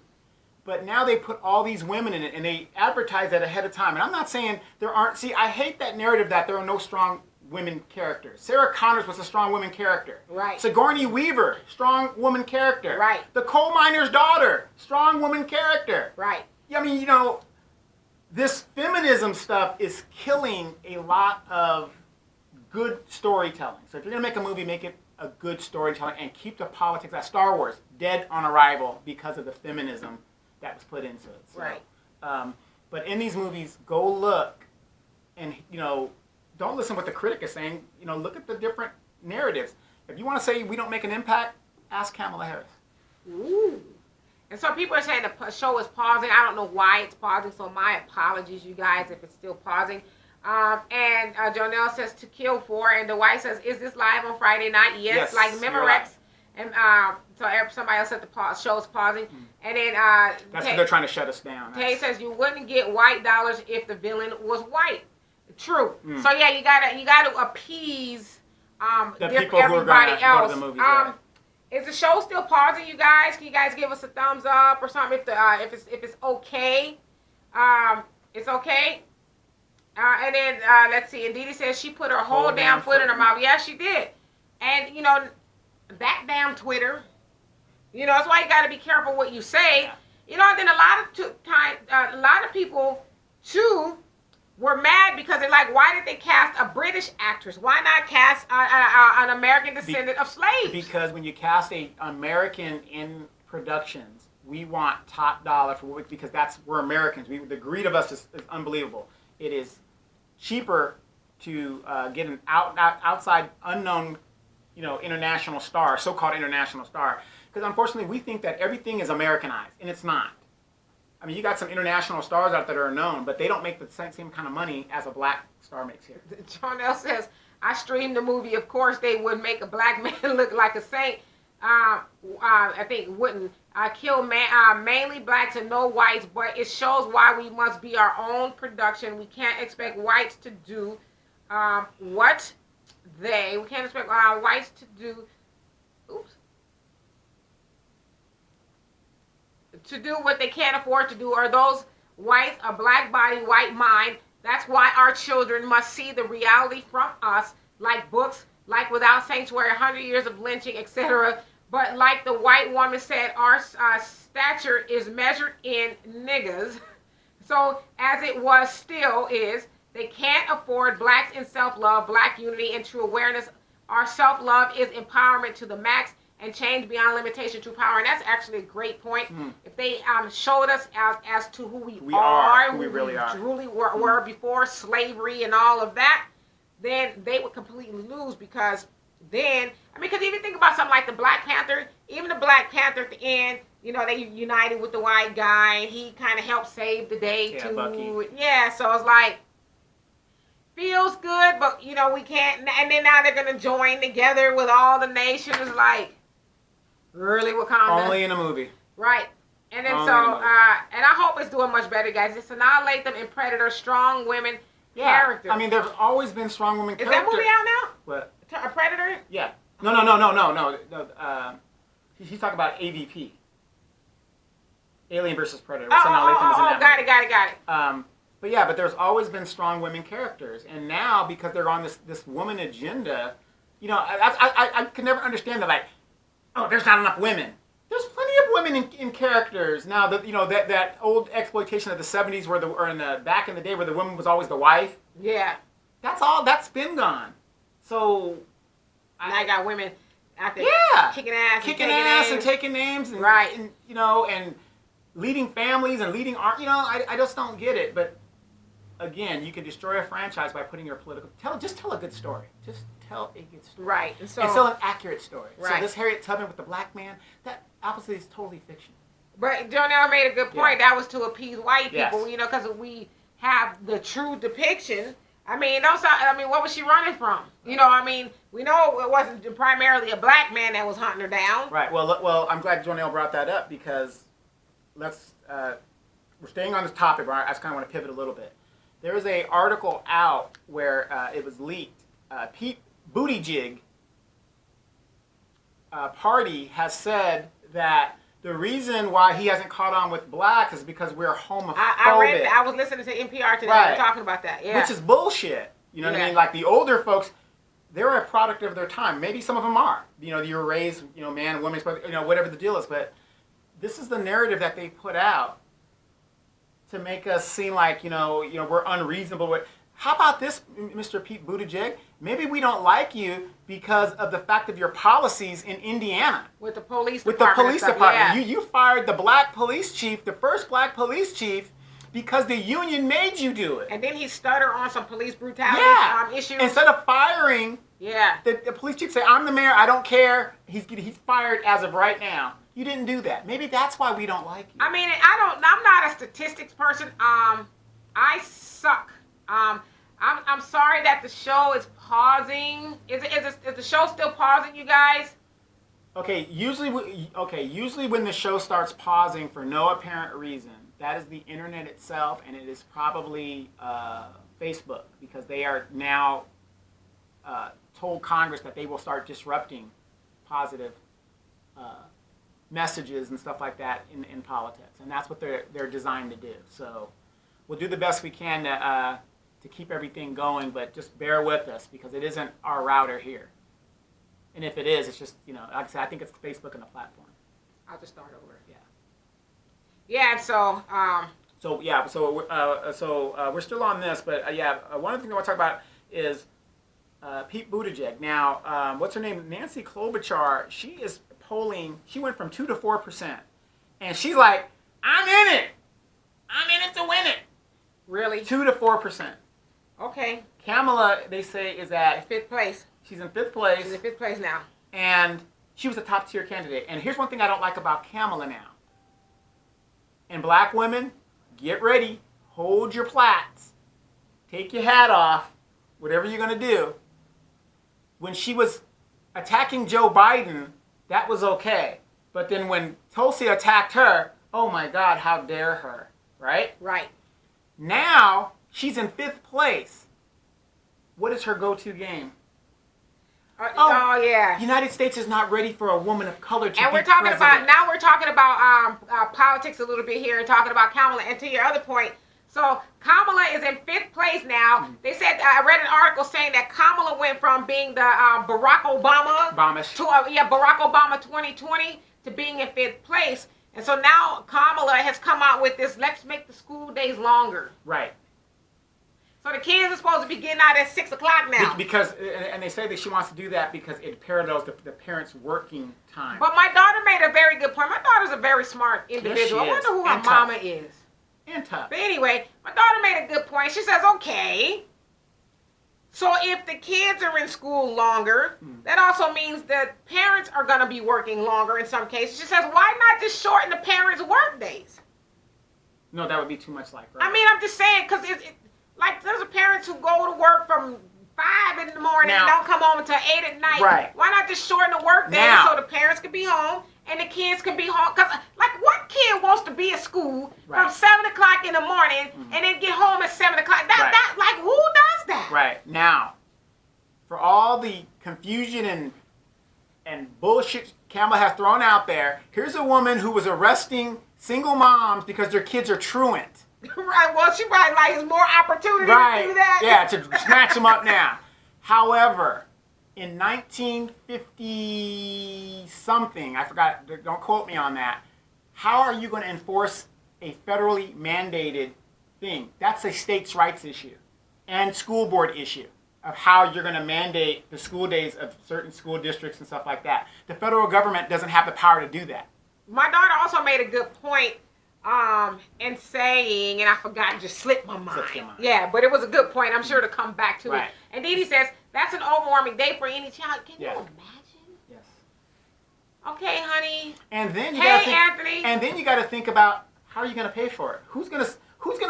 But now they put all these women in it, and they advertise that ahead of time. And I'm not saying there aren't... See, I hate that narrative that there are no strong women characters. Sarah Connors was a strong woman character. Right. Sigourney Weaver, strong woman character. Right. The coal miner's daughter, strong woman character. Right. I mean, this feminism stuff is killing a lot of good storytelling. So if you're going to make a movie, make it a good storytelling and keep the politics. That Star Wars, dead on arrival because of the feminism that was put into it. So, right. But in these movies, go look and, don't listen to what the critic is saying. Look at the different narratives. If you want to say we don't make an impact, ask Kamala Harris. Ooh. And so people are saying the show is pausing. I don't know why it's pausing, so my apologies, you guys, if it's still pausing. And Jonelle says To Kill For, and the wife says, is this live on Friday night? Yes, like Memorex. And so somebody else said the show is pausing. And then that's because they're trying to shut us down. Kaye says you wouldn't get white dollars if the villain was white. True. So yeah, you gotta appease the people who are going to go to the movies. Is the show still pausing, you guys? Can you guys give us a thumbs up or something if it's okay? It's okay. And then, let's see, and Dee Dee says she put her whole damn foot in her mouth. Yeah, she did. And, that damn Twitter, that's why you got to be careful what you say. Yeah. And then a lot of people, too, were mad because they're like, why did they cast a British actress? Why not cast an American descendant of slaves? Because when you cast an American in productions, we want top dollar because we're Americans. The greed of us is unbelievable. It is cheaper to get an outside unknown, international star, so-called international star, because unfortunately we think that everything is Americanized, and it's not. I mean, you got some international stars out there that are known, but they don't make the same kind of money as a black star makes here. John L. says, I streamed the movie. Of course, they would make a black man look like a saint. I think wouldn't kill mainly blacks and no whites, but it shows why we must be our own production. We can't expect whites to do we can't expect whites to do what they can't afford to do, or those whites, a black body, white mind. That's why our children must see the reality from us, like books, like Without Sanctuary, 100 Years of Lynching, etc. But like the white woman said, our stature is measured in niggas. So as it was, still is, They can't afford blacks in self-love, black unity, and true awareness. Our self-love is empowerment to the max and change beyond limitation to power. And that's actually a great point. If they showed us as to who we are, who we really are, truly were before slavery and all of that, then they would completely lose, because then, I mean, because even think about something like the Black Panther, even the Black Panther at the end, you know, they united with the white guy, and he kind of helped save the day too. Bucky. Yeah, so it's like, feels good, but, you know, we can't, and then now they're going to join together with all the nations, like, really, Wakanda? Only in a movie. Right. And then Only so, in a movie. and I hope it's doing much better, guys. It's Annihilate Them in Predator, strong women characters. I mean, there's always been strong women Is characters. that movie out now? What? A Predator? Yeah. No. He's talking about AVP. Alien versus Predator. Got it. But there's always been strong women characters, and now because they're on this woman agenda, you know, I could never understand that. Like, oh, there's not enough women. There's plenty of women in characters now. That, you know, that old exploitation of the '70s, back in the day, where the woman was always the wife. Yeah. That's been gone. So Now I got women out there kicking ass and taking names, and, right, and you know, and leading families and leading art. You know, I just don't get it. But again, you can destroy a franchise by putting your political. Just tell a good story. Just tell a good story. Right. And tell an accurate story. Right. So this Harriet Tubman with the black man, that obviously is totally fiction. But Jonelle made a good point. Yeah. That was to appease white people, Yes. you know, because we have the true depiction. I mean, what was she running from? You know, I mean, we know it wasn't primarily a black man that was hunting her down. Right. Well, I'm glad Jonelle brought that up, because we're staying on this topic, but I just kind of want to pivot a little bit. There was an article out where it was leaked. Pete Buttigieg party has said that the reason why he hasn't caught on with blacks is because we're homophobic. I was listening to NPR today. Right. They were talking about that. Yeah. Which is bullshit. You know what I mean? Like, the older folks, they're a product of their time. Maybe some of them are. You know, you were raised, you know, man, woman, you know, whatever the deal is. But this is the narrative that they put out to make us seem like, you know, we're unreasonable. How about this, Mr. Pete Buttigieg? Maybe we don't like you because of the fact of your policies in Indiana. With the police department. With the police department. Yeah. You fired the black police chief, the first black police chief, because the union made you do it. And then he stuttered on some police brutality issues. Instead of firing, the police chief say, I'm the mayor, I don't care. He's fired as of right now. You didn't do that. Maybe that's why we don't like you. I mean, I'm not a statistics person. I suck. I'm sorry that the show is pausing. Is the show still pausing, you guys? Okay, usually when the show starts pausing for no apparent reason, that is the internet itself, and it is probably Facebook, because they are now told Congress that they will start disrupting positive messages and stuff like that in politics, and that's what they're designed to do. So we'll do the best we can to keep everything going, but just bear with us, because it isn't our router here. And if it is, it's just, you know, like I said, I think it's Facebook and the platform. I'll just start over. Yeah. Yeah, so... So we're still on this, but one of the things I want to talk about is Pete Buttigieg. Now, what's her name? Nancy Klobuchar. She is polling. She went from 2% to 4%, and she's like, "I'm in it. I'm in it to win it." Really? 2% to 4%. Okay. Kamala, they say, is at 5th place. She's in 5th place. She's in 5th place now. And she was a top tier candidate. And here's one thing I don't like about Kamala now. And black women, get ready. Hold your plaits. Take your hat off. Whatever you're going to do. When she was attacking Joe Biden, that was okay. But then when Tulsi attacked her, oh my God, how dare her. Right? Right. Now, she's in 5th place. What is her go-to game? Yeah. United States is not ready for a woman of color to be president. Now we're talking about politics a little bit here, and talking about Kamala. And to your other point, so Kamala is in 5th place now. Mm-hmm. They said, I read an article saying that Kamala went from being the Barack Obama to Barack Obama 2020 to being in 5th place. And so now Kamala has come out with this, let's make the school days longer. Right. So the kids are supposed to be getting out at 6 o'clock now. Because, and they say that she wants to do that because it parallels the parents' working time. But my daughter made a very good point. My daughter's a very smart individual. Yes, she I wonder who is. her And mama tough. is. And tough. But anyway, my daughter made a good point. She says, okay, so if the kids are in school longer, that also means that parents are going to be working longer in some cases. She says, why not just shorten the parents' work days? No, that would be too much like her. I mean, I'm just saying, because like there's a parents who go to work from 5 in the morning and don't come home until 8 at night. Right. Why not just shorten the work days so the parents can be home and the kids can be home? Because, like, what kid wants to be at school from 7 o'clock in the morning and then get home at 7 o'clock? Like, who does that? Right. Now, for all the confusion and bullshit Campbell has thrown out there, here's a woman who was arresting single moms because their kids are truant. Right, well, she probably like has more opportunity to do that. Yeah, to snatch them up now. However, in 1950-something, I forgot, don't quote me on that, how are you going to enforce a federally mandated thing? That's a states' rights issue and school board issue of how you're going to mandate the school days of certain school districts and stuff like that. The federal government doesn't have the power to do that. My daughter also made a good point in saying, and I forgot, just slipped my mind. Yeah, but it was a good point. I'm sure to come back to it. And Dee Dee says, that's an overwhelming day for any child. Can you imagine? Yes. Okay, honey. And then you Anthony. And then you got to think about how are you going to pay for it? Who's going to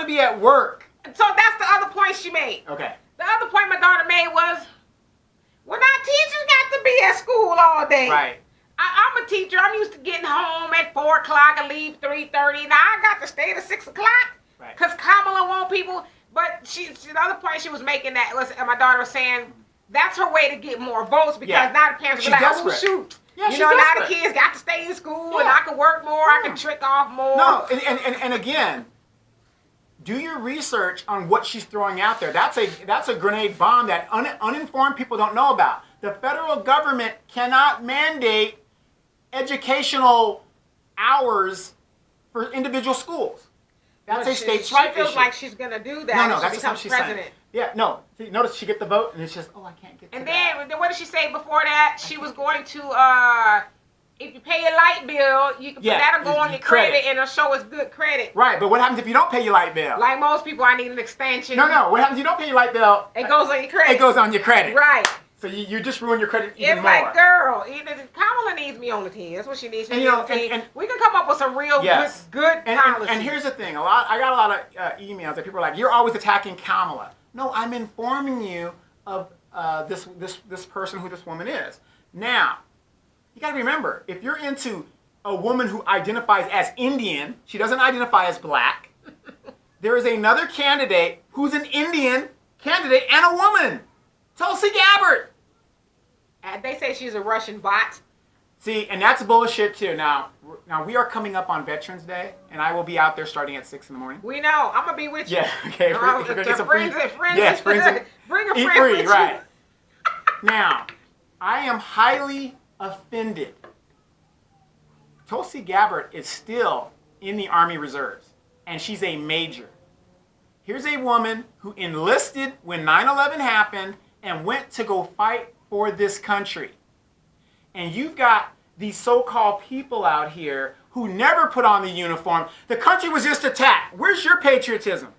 be at work? So that's the other point she made. Okay. The other point my daughter made was, well, now teachers got to be at school all day. Right. I'm a teacher. I'm used to getting home at 4 o'clock and leave 3:30. Now I got to stay to 6 o'clock because Kamala want people. But the other point she was making that was, and my daughter was saying, that's her way to get more votes because now the parents will be like, oh, shoot. Yeah, you know, now the kids got to stay in school and I can work more. I can trick off more. No, and again, do your research on what she's throwing out there. That's a grenade bomb that uninformed people don't know about. The federal government cannot mandate educational hours for individual schools. That's a states' right issue. She feels like she's going to do that. No, that's what she's president. saying. Yeah, no. See, notice she get the vote, and it's just, oh, I can't get to and that. then, what did she say before that? She was going to, if you pay your light bill, you can that'll go on your credit, and it'll show us good credit. Right, but what happens if you don't pay your light bill? Like most people, I need an extension. No. What happens if you don't pay your light bill? It goes on your credit. It goes on your credit. Right. So you just ruin your credit even more. It's like, girl, Kamala needs me on the team. That's what she needs. We can come up with some real good policies. And here's the thing. I got a lot of emails that people are like, you're always attacking Kamala. No, I'm informing you of this person who this woman is. Now, you got to remember, if you're into a woman who identifies as Indian, she doesn't identify as black, there is another candidate who's an Indian candidate and a woman. Tulsi Gabbard. They say she's a Russian bot. See, and that's bullshit too. Now we are coming up on Veterans Day, and I will be out there starting at 6 in the morning. We know. I'm gonna be with you. Yeah. Okay. Bring a friend. Eat free, right? Now, I am highly offended. Tulsi Gabbard is still in the Army Reserves, and she's a major. Here's a woman who enlisted when 9/11 happened and went to go fight for this country. And you've got these so-called people out here who never put on the uniform. The country was just attacked. Where's your patriotism?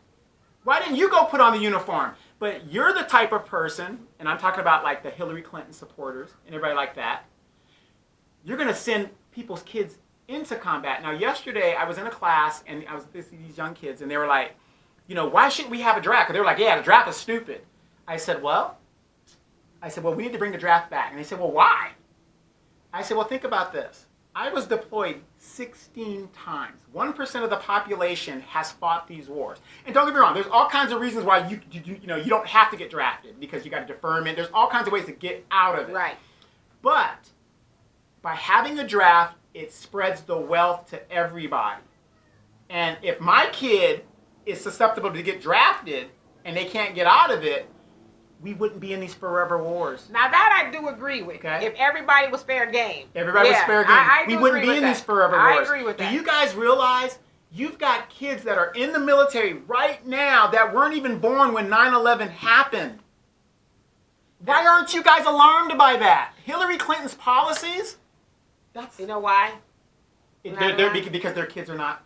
Why didn't you go put on the uniform? But you're the type of person, and I'm talking about like the Hillary Clinton supporters and everybody like that, you're going to send people's kids into combat. Now, yesterday I was in a class, and I was with these young kids, and they were like, why shouldn't we have a draft? They were like, yeah, the draft is stupid. I said, well, we need to bring the draft back. And they said, well, why? I said, well, think about this. I was deployed 16 times. 1% of the population has fought these wars. And don't get me wrong, there's all kinds of reasons why you don't have to get drafted because you got a deferment. There's all kinds of ways to get out of it. Right. But by having a draft, it spreads the wealth to everybody. And if my kid is susceptible to get drafted and they can't get out of it, we wouldn't be in these forever wars. Now that I do agree with. Okay. If everybody was fair game. Everybody was fair game. I we wouldn't be in these forever wars. I agree with that. Do you guys realize You've got kids that are in the military right now that weren't even born when 9/11 happened. Why aren't you guys alarmed by that? Hillary Clinton's policies? That's You know why? because their kids are not.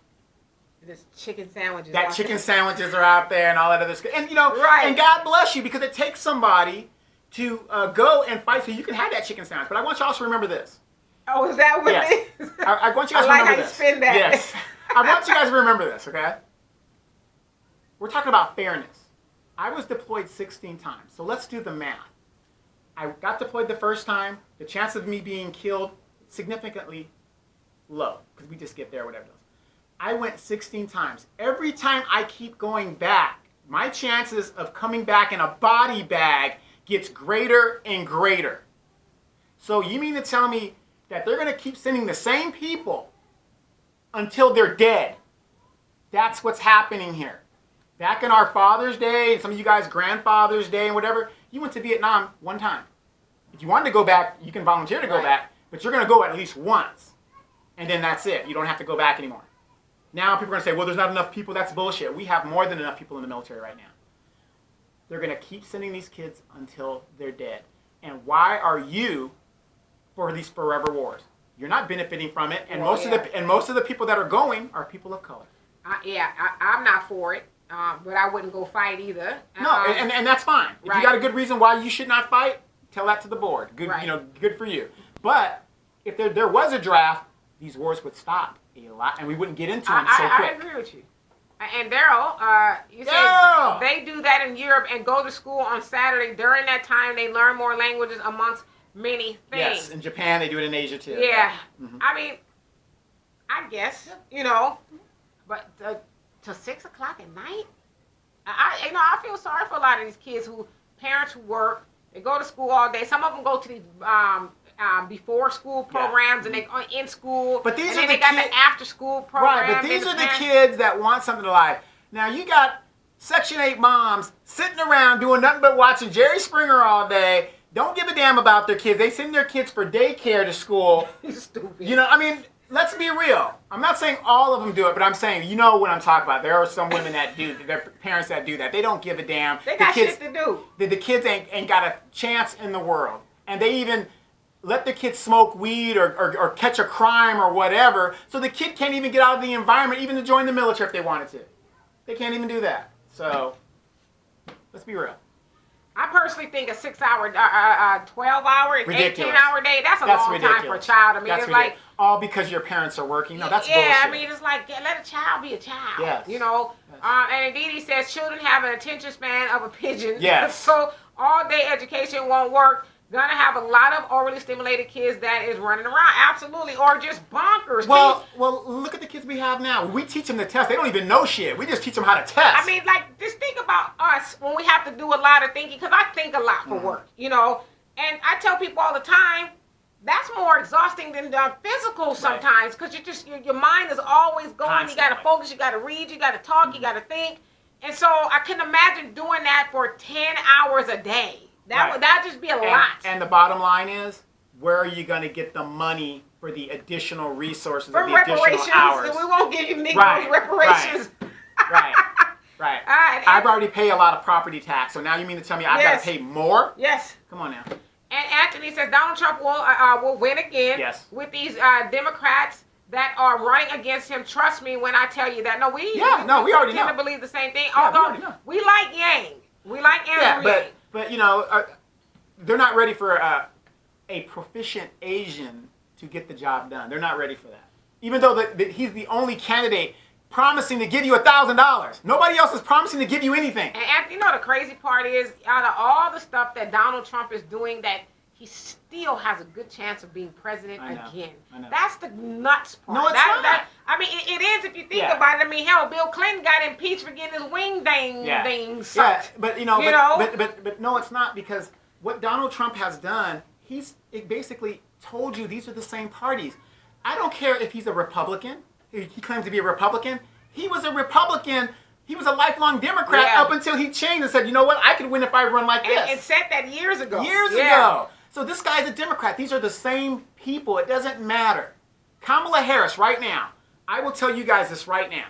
There's chicken sandwiches. That chicken sandwiches are out there and all that other stuff. And Right. and God bless you, because it takes somebody to go and fight so you can have that chicken sandwich. But I want you also to remember this. Oh, is that what Yes. it is? I want you guys I like to remember how you this. spin that. Yes. I want you guys to remember this, okay? We're talking about fairness. I was deployed 16 times. So let's do the math. I got deployed the first time. The chance of me being killed, significantly low, because we just get there, whatever it is. I went 16 times. Every time I keep going back, my chances of coming back in a body bag gets greater and greater. So you mean to tell me that they're going to keep sending the same people until they're dead? That's what's happening here. Back in our Father's Day, and some of you guys' grandfather's day and whatever, you went to Vietnam one time. If you wanted to go back, you can volunteer to go back, but you're going to go at least once. And then that's it. You don't have to go back anymore. Now people are going to say, well, there's not enough people. That's bullshit. We have more than enough people in the military right now. They're going to keep sending these kids until they're dead. And why are you for these forever wars? You're not benefiting from it. And most of the people that are going are people of color. I'm not for it, but I wouldn't go fight either. No, and that's fine. If you got a good reason why you should not fight, tell that to the board. Good, good for you. But if there was a draft, these wars would stop a lot, and we wouldn't get into them so quick. I agree with you. And Daryl, you said they do that in Europe and go to school on Saturday. During that time, they learn more languages amongst many things. Yes, in Japan, they do it in Asia too. Yeah. Mm-hmm. I mean, I guess, but till 6 o'clock at night, I feel sorry for a lot of these kids parents who work, they go to school all day. Some of them go to these before school programs, and they are in school. But these and are then they got the after school program. Right, but these are the kids that want something to life. Now you got Section 8 moms sitting around doing nothing but watching Jerry Springer all day. Don't give a damn about their kids. They send their kids for daycare to school. Stupid. I mean, let's be real. I'm not saying all of them do it, but I'm saying, you know what I'm talking about. There are some women that do, their parents that do that. They don't give a damn. They got shit to do. The kids ain't got a chance in the world. And they even let the kids smoke weed or catch a crime or whatever, so the kid can't even get out of the environment, even to join the military if they wanted to. They can't even do that. So, let's be real. I personally think a 6-hour, 12-hour, 18-hour day, that's a long time for a child. I mean, it's like all because your parents are working. No, that's bullshit. bullshit. I mean, it's like let a child be a child. Yes. Yes. And indeed, he says children have an attention span of a pigeon. Yes. So all-day education won't work. Gonna have a lot of overly stimulated kids that is running around, absolutely, or just bonkers. Well, look at the kids we have now. We teach them to test. They don't even know shit. We just teach them how to test. I mean, just think about us when we have to do a lot of thinking, because I think a lot for work, and I tell people all the time, that's more exhausting than the physical sometimes, because your mind is always going. Constantly. You got to focus, you got to read, you got to talk, you got to think, and so I couldn't imagine doing that for 10 hours a day. That'd just be a lot. And the bottom line is, where are you going to get the money for the additional resources for of the additional hours? We won't give you niggas reparations. Right. I've already paid a lot of property tax, so now you mean to tell me I've got to pay more? Yes. Come on now. And Anthony says Donald Trump will win again with these Democrats that are running against him. Trust me when I tell you that. We already tend to believe the same thing. Although we like Yang. We like Andrew Yang. But they're not ready for a proficient Asian to get the job done. They're not ready for that. Even though he's the only candidate promising to give you $1,000. Nobody else is promising to give you anything. And the crazy part is, out of all the stuff that Donald Trump is doing, that he still has a good chance of being president again. I know. That's the nuts part. No, it's not. I mean, it is if you think about it. I mean, hell, Bill Clinton got impeached for getting his wing thing sucked. But but no, it's not, because what Donald Trump has done, it basically told you these are the same parties. I don't care if he's a Republican. He claims to be a Republican. He was a Republican. He was a lifelong Democrat up until he changed and said, you know what, I could win if I run like this. And said that years ago. Years ago. So this guy's a Democrat. These are the same people. It doesn't matter. Kamala Harris right now, I will tell you guys this right now.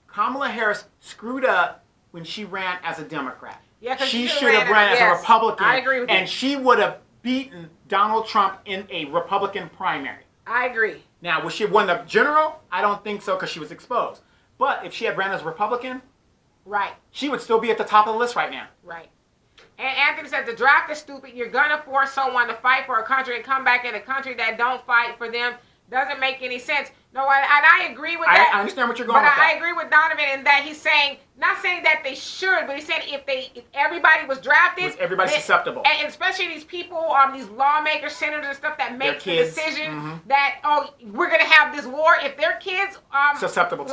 Kamala Harris screwed up when she ran as a Democrat. Yeah, she should have ran as a Republican. I agree with you. And she would have beaten Donald Trump in a Republican primary. I agree. Now, would she have won the general? I don't think so because she was exposed. But if she had ran as a Republican, right, she would still be at the top of the list right now. Right. And Anthony said the draft is stupid. You're going to force someone to fight for a country and come back in a country that don't fight for them. Doesn't make any sense. No, and I agree with that. I understand what you're going with that. I agree with Donovan in that he's saying, not saying that they should, but he's saying if everybody was drafted. Everybody's susceptible. And especially these people, these lawmakers, senators and stuff that make the decision that, we're going to have this war. If their kids were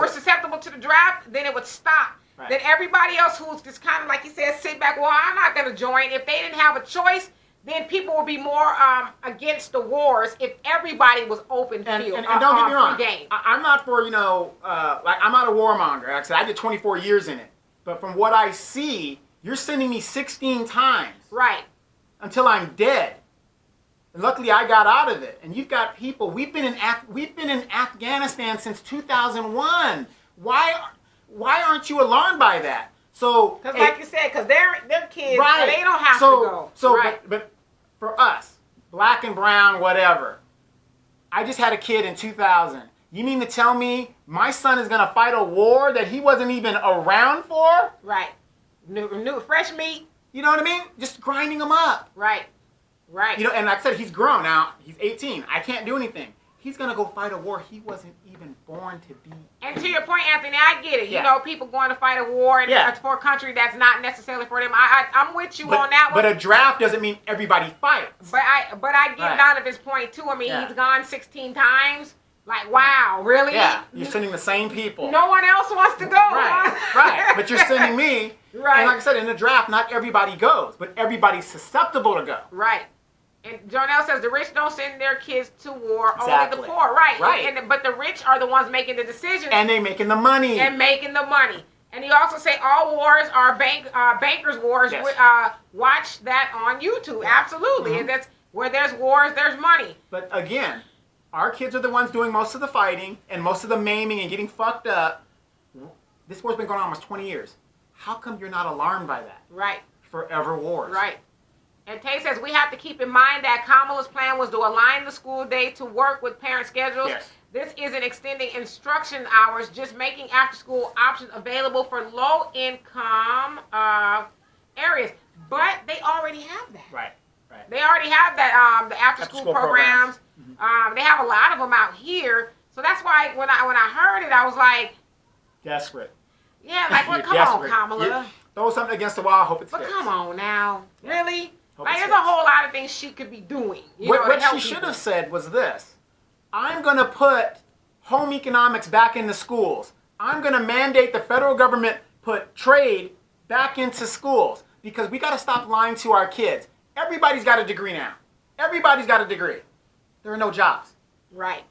susceptible to the draft, then it would stop. Right. Then everybody else who's just kind of, like he said, sit back, well, I'm not going to join. If they didn't have a choice, then people would be more against the wars if everybody was open field. And don't get me wrong, I'm not for, like, I'm not a warmonger. Like I said, I did 24 years in it. But from what I see, you're sending me 16 times. Right. Until I'm dead. And luckily I got out of it. And you've got people, we've been in Afghanistan since 2001. Why aren't you alarmed by that? So, because like you said, because they're kids, right. They don't have to go. So, right. but for us, black and brown, whatever, I just had a kid in 2000. You mean to tell me my son is going to fight a war that he wasn't even around for? Right. New fresh meat. You know what I mean? Just grinding him up. Right. Right. And like I said, he's grown now. He's 18. I can't do anything. He's going to go fight a war he wasn't even born to be. And to your point, Anthony, I get it. Yeah. People going to fight a war and for a country that's not necessarily for them. I'm with you on that one. But a draft doesn't mean everybody fights. But I get Donovan's point, too. I mean, he's gone 16 times. Like, wow, really? Yeah, you're sending the same people. No one else wants to go. Right. But you're sending me. Right. And like I said, in the draft, not everybody goes. But everybody's susceptible to go. Right. And Jonelle says the rich don't send their kids to war, only the poor. Right. But the rich are the ones making the decisions. And they making the money. And he also say all wars are bankers' wars. Yes. Watch that on YouTube. Absolutely. And that's where there's wars, there's money. But again, our kids are the ones doing most of the fighting and most of the maiming and getting fucked up. This war's been going on almost 20 years. How come you're not alarmed by that? Right. Forever wars. Right. And Tay says we have to keep in mind that Kamala's plan was to align the school day to work with parent schedules. Yes. This isn't extending instruction hours, just making after-school options available for low-income areas. But they already have that. Right. They already have that. The after-school programs. They have a lot of them out here. So that's why when I heard it, I was like, desperate. Yeah, like, well, come on, Kamala. Throw something against the wall. I hope it's fixed. But come on now, really. Like, there's a whole lot of things she could be doing. What she should have said was this. I'm going to put home economics back into schools. I'm going to mandate the federal government put trade back into schools because we got to stop lying to our kids. Everybody's got a degree now. Everybody's got a degree. There are no jobs. Right.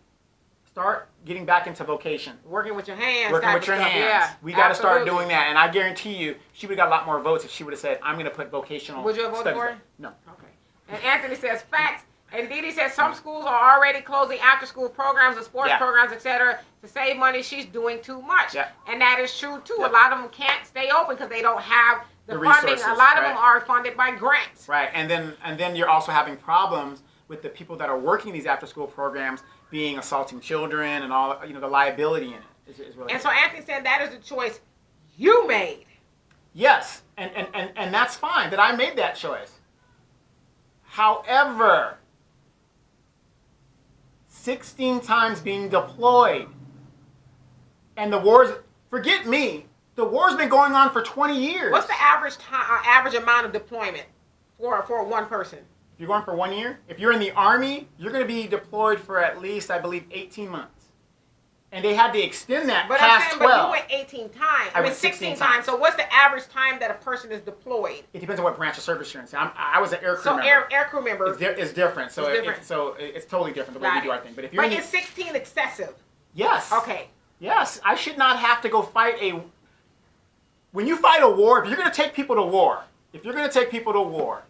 Start getting back into vocation. Working with your hands. Yeah, we got to start doing that. And I guarantee you, she would have got a lot more votes if she would have said, I'm going to put vocational Would you have voted for it? No. Okay. And Anthony says, facts. And Didi says some schools are already closing after-school programs and sports programs, etc. to save money. She's doing too much. Yeah. And that is true, too. A lot of them can't stay open because they don't have the funding. Resources, a lot of them are funded by grants. Right. And then you're also having problems with the people that are working these after-school programs being assaulting children and all, the liability in it is really. And so Anthony said that is a choice you made. Yes, and that's fine that I made that choice. However, 16 times being deployed, and the war's, forget me, the war's been going on for 20 years. What's the average amount of deployment for one person? If you're going for 1 year, if you're in the Army, you're going to be deployed for at least, I believe, 18 months. And they had to extend that past 12. But you went 18 times. I mean, 16 times. So what's the average time that a person is deployed? It depends on what branch of service you're in. I was an air crew member. So air crew member. It's different. So it's totally different the way we do our thing. But if you're is 16 excessive? Yes. Okay. Yes. I should not have to go fight when you fight a war, if you're going to take people to war,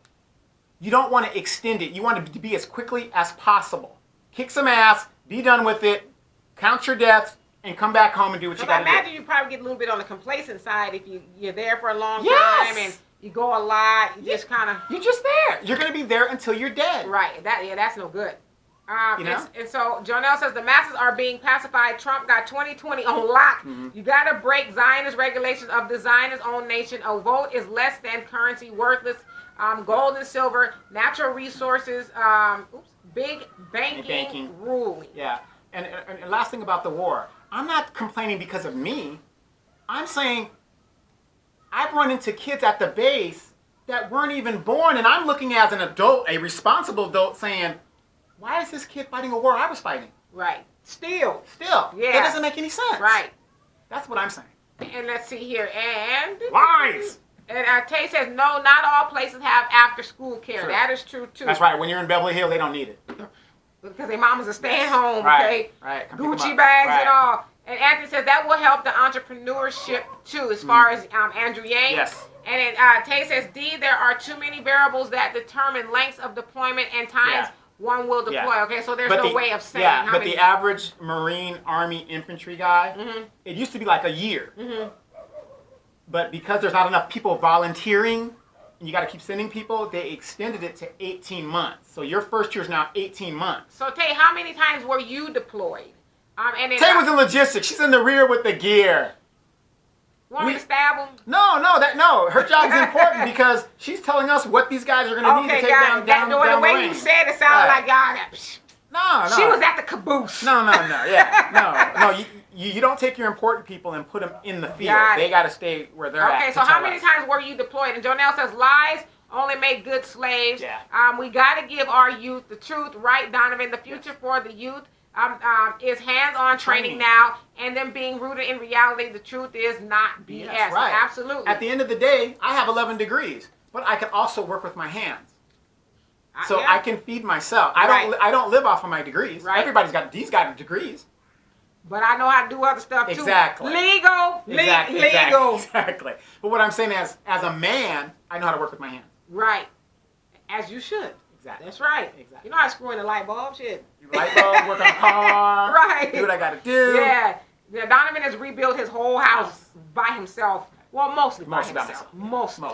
you don't want to extend it. You want it to be as quickly as possible. Kick some ass, be done with it, count your deaths, and come back home and do what you got to do. I imagine you probably get a little bit on the complacent side if you're there for a long Yes. time and you go a lot. You just kind of. You're just there. You're going to be there until you're dead. Right. That's no good. You know? And so Jonelle says the masses are being pacified. Trump got 2020 on lock. Mm-hmm. You got to break Zionist regulations of the Zionist owned nation. A vote is less than currency, worthless. Gold and silver, natural resources, big banking ruling. Yeah. And last thing about the war, I'm not complaining because of me. I'm saying I've run into kids at the base that weren't even born, and I'm looking as an adult, a responsible adult, saying, why is this kid fighting a war I was fighting? Right. Still. Yeah. That doesn't make any sense. Right. That's what I'm saying. And let's see here. And lies. And Tay says, no, not all places have after-school care. True. That is true, too. That's right. When you're in Beverly Hills, they don't need it. Because their mamas are staying home, right. okay? Right. Come Gucci bags and all. And Anthony says that will help the entrepreneurship, too, as far as Andrew Yang. Yes. And then Tay says, D, there are too many variables that determine lengths of deployment and times one will deploy. Yeah. Okay, so there's no way of saying how many. the average Marine, Army, infantry guy, it used to be like a year. But because there's not enough people volunteering, and you got to keep sending people, they extended it to 18 months. So your first year is now 18 months. So Tay, how many times were you deployed? And then, Tay was in logistics. She's in the rear with the gear. Want me to stab them? No. Her job's important because she's telling us what these guys are going to need to take down the way range. you said it sounded like y'all. No. She was at the caboose. No. Yeah, no. You don't take your important people and put them in the field. They got to stay where they're at. Okay, so how many times were you deployed? And Jonelle says lies only make good slaves. Yeah. We got to give our youth the truth, right, Donovan? The future for the youth is hands-on training now, and then being rooted in reality. The truth is not BS. Yes, right. Absolutely. At the end of the day, I have 11 degrees, but I can also work with my hands. So I can feed myself. I don't live off of my degrees. Right. Everybody's got degrees. But I know how to do other stuff too. Exactly. Legal. Exactly. But what I'm saying is, as a man, I know how to work with my hands. Right. As you should. Exactly. That's right. Exactly. You know how to screw in a light bulb, shit. Light bulb, work on a car. Right. Do what I got to do. Yeah. Donovan has rebuilt his whole house by himself. Well, mostly by himself. Mostly.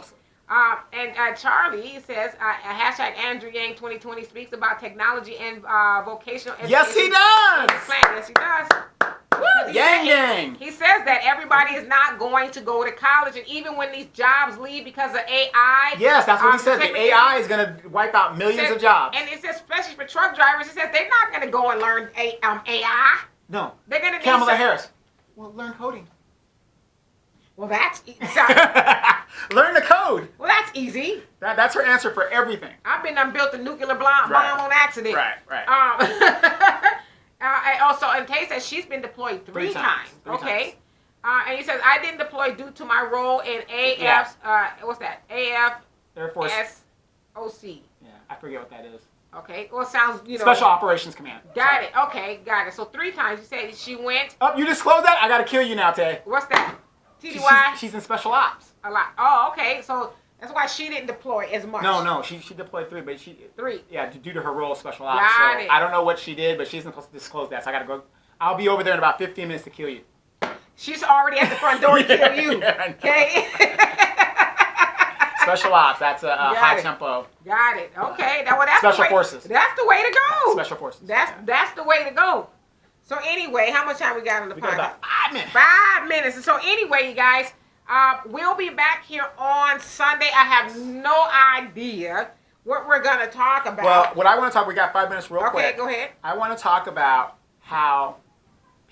And Charlie says, hashtag Andrew Yang 2020 speaks about technology and vocational education. Yes, he does. Yes, he does. Yang. He says that everybody is not going to go to college, and even when these jobs leave because of AI. Yes, that's what he said. The AI is going to wipe out millions of jobs. And it says, especially for truck drivers, he says they're not going to go and learn AI. No. They're going to Kamala Harris. Well, learn coding. Well, that's easy. Learn the code. Well, that's easy. That's her answer for everything. I've been built a nuclear bomb on accident. Right. And also, and Tay says she's been deployed three times. Okay. And he says, I didn't deploy due to my role in AF's, what's that? AF Air Force SOC. Yeah, I forget what that is. Okay. Well, it sounds, Special Operations Command. Got it. Okay, got it. So 3 times you said she went. Oh, you disclosed that? I got to kill you now, Tay. What's that? TDY? She's in Special Ops. A lot. Oh, okay. So that's why she didn't deploy as much. No. She deployed 3, but she... 3. Yeah, due to her role of Special Ops. Got it. I don't know what she did, but she's not supposed to disclose that, so I got to go... I'll be over there in about 15 minutes to kill you. She's already at the front door to kill you. Okay? Special Ops. That's a high tempo. Got it. Okay. Now, well, that's Special the way, Forces. That's the way to go. Special Forces. That's the way to go. So anyway, how much time we got on the podcast? We got about 5 minutes. 5 minutes. And so anyway, you guys, we'll be back here on Sunday. I have no idea what we're going to talk about. Well, what I want to talk, we got 5 minutes real quick. Okay, go ahead. I want to talk about how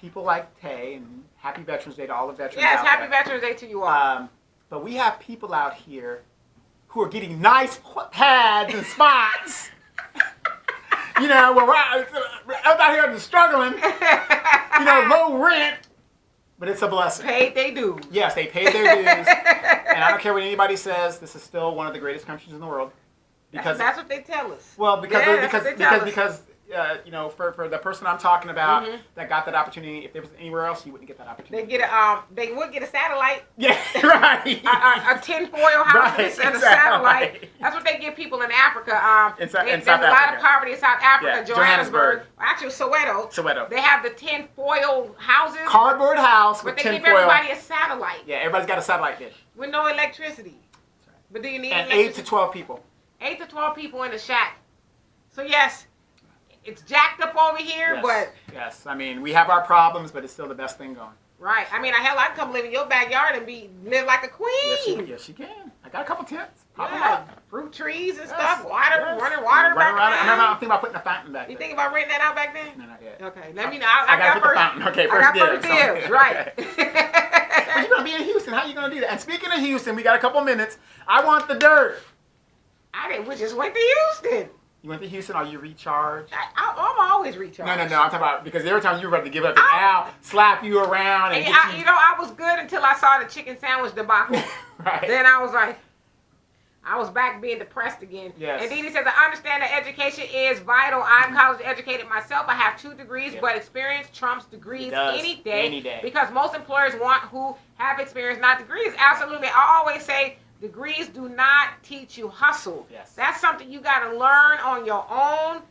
people like Tay, and happy Veterans Day to all the veterans out there. Yes, happy Veterans Day to you all. But we have people out here who are getting nice pads and spots. You know, we're out here struggling. You know, low rent. But it's a blessing. Paid they dues. Yes, they paid their dues. And I don't care what anybody says, this is still one of the greatest countries in the world. That's what they tell us. Well, because you know, for the person I'm talking about that got that opportunity, if there was anywhere else, you wouldn't get that opportunity. They would get a satellite. Yeah, right. A tinfoil house and a satellite. That's what they give people in Africa. In there's South a lot Africa. of poverty in South Africa. Yeah, Johannesburg. Actually, Soweto. Soweto. They have the tinfoil houses. Cardboard house but with they tinfoil. give everybody a satellite. Yeah, everybody's got a satellite dish. With no electricity. That's right. But do you need And electricity? 8 to 12 people. 8 to 12 people in the shack. So yes, it's jacked up over here, Yes. but Yes, I mean, we have our problems, but it's still the best thing going. right. I mean, hell, I can come live in your backyard and live like a queen. Yes, you can. I got a couple tents. Pop them Yeah, up. fruit trees and Yes, stuff, water, yes. running water back around. there. I'm thinking about putting a fountain back You there. think about renting that out back then? No, not yet. Okay, let me know. I I gotta got put the first. fountain. Okay, I first got first dibs. dibs, right. But you're gonna be in Houston. How you gonna do that? And speaking of Houston, we got a couple minutes. I want the dirt. We just went to Houston. You went to Houston. Are you recharged? I'm always recharged. No. I'm talking about because every time you were about to give up, Al slap you around and And get you. you know, I was good until I saw the chicken sandwich debacle. Right. Then I was like, I was back being depressed again. Yes. And Dee says, I understand that education is vital. I'm college educated myself. I have 2 degrees, but experience trumps degrees It does. any day. Any day. Because most employers want who have experience, not degrees. Absolutely. I always say degrees do not teach you hustle. Yes. That's something you got to learn on your own.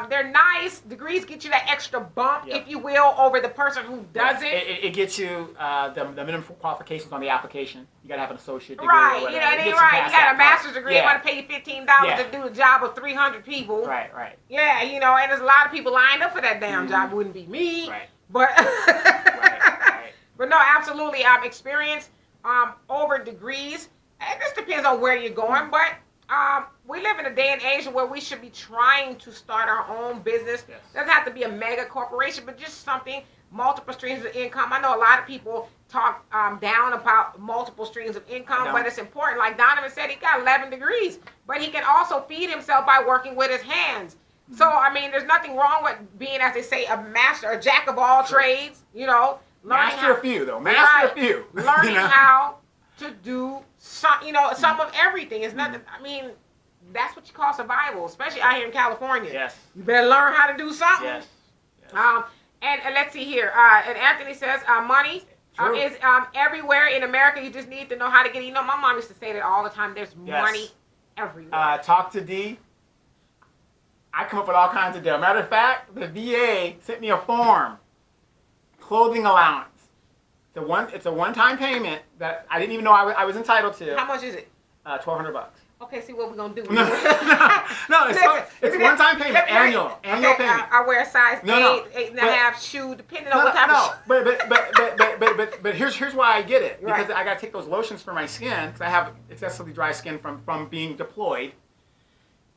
They're nice. Degrees get you that extra bump, if you will, over the person who doesn't. It gets you the minimum qualifications on the application. You got to have an associate degree. Right, or you know, whatever. and It then gets you right, you past got that a master's part. degree, Yeah. they want to pay you $15 to do the job of 300 people. Right. Yeah, you know, and there's a lot of people lined up for that damn job. It wouldn't be me. Right. But Right. but no, absolutely. Experience over degrees. It just depends on where you're going. But we live in a day and age where we should be trying to start our own business. Yes. Doesn't have to be a mega corporation, but just something, multiple streams of income. I know a lot of people talk down about multiple streams of income, but it's important. Like Donovan said, he got 11 degrees, but he can also feed himself by working with his hands. So, I mean, there's nothing wrong with being, as they say, a master, a jack of all trades, you know. Master a few, though. Master a few. Learning how to do some, you know, some of everything. It's nothing, I mean, that's what you call survival, especially out here in California. Yes. You better learn how to do something. Yes. And let's see here. And Anthony says, money is everywhere in America. You just need to know how to get it. You know, my mom used to say that all the time. There's money everywhere. Talk to D. I come up with all kinds of deals. Matter of fact, the VA sent me a form. Clothing allowance. It's a one-time payment that I didn't even know I was entitled to. How much is it? $1,200. Okay, see what we're gonna do. No, it's one-time payment, annual payment. I wear a size 8 and a half shoe, depending on what type of shoe. But here's why I get it, because I gotta take those lotions for my skin because I have excessively dry skin from being deployed.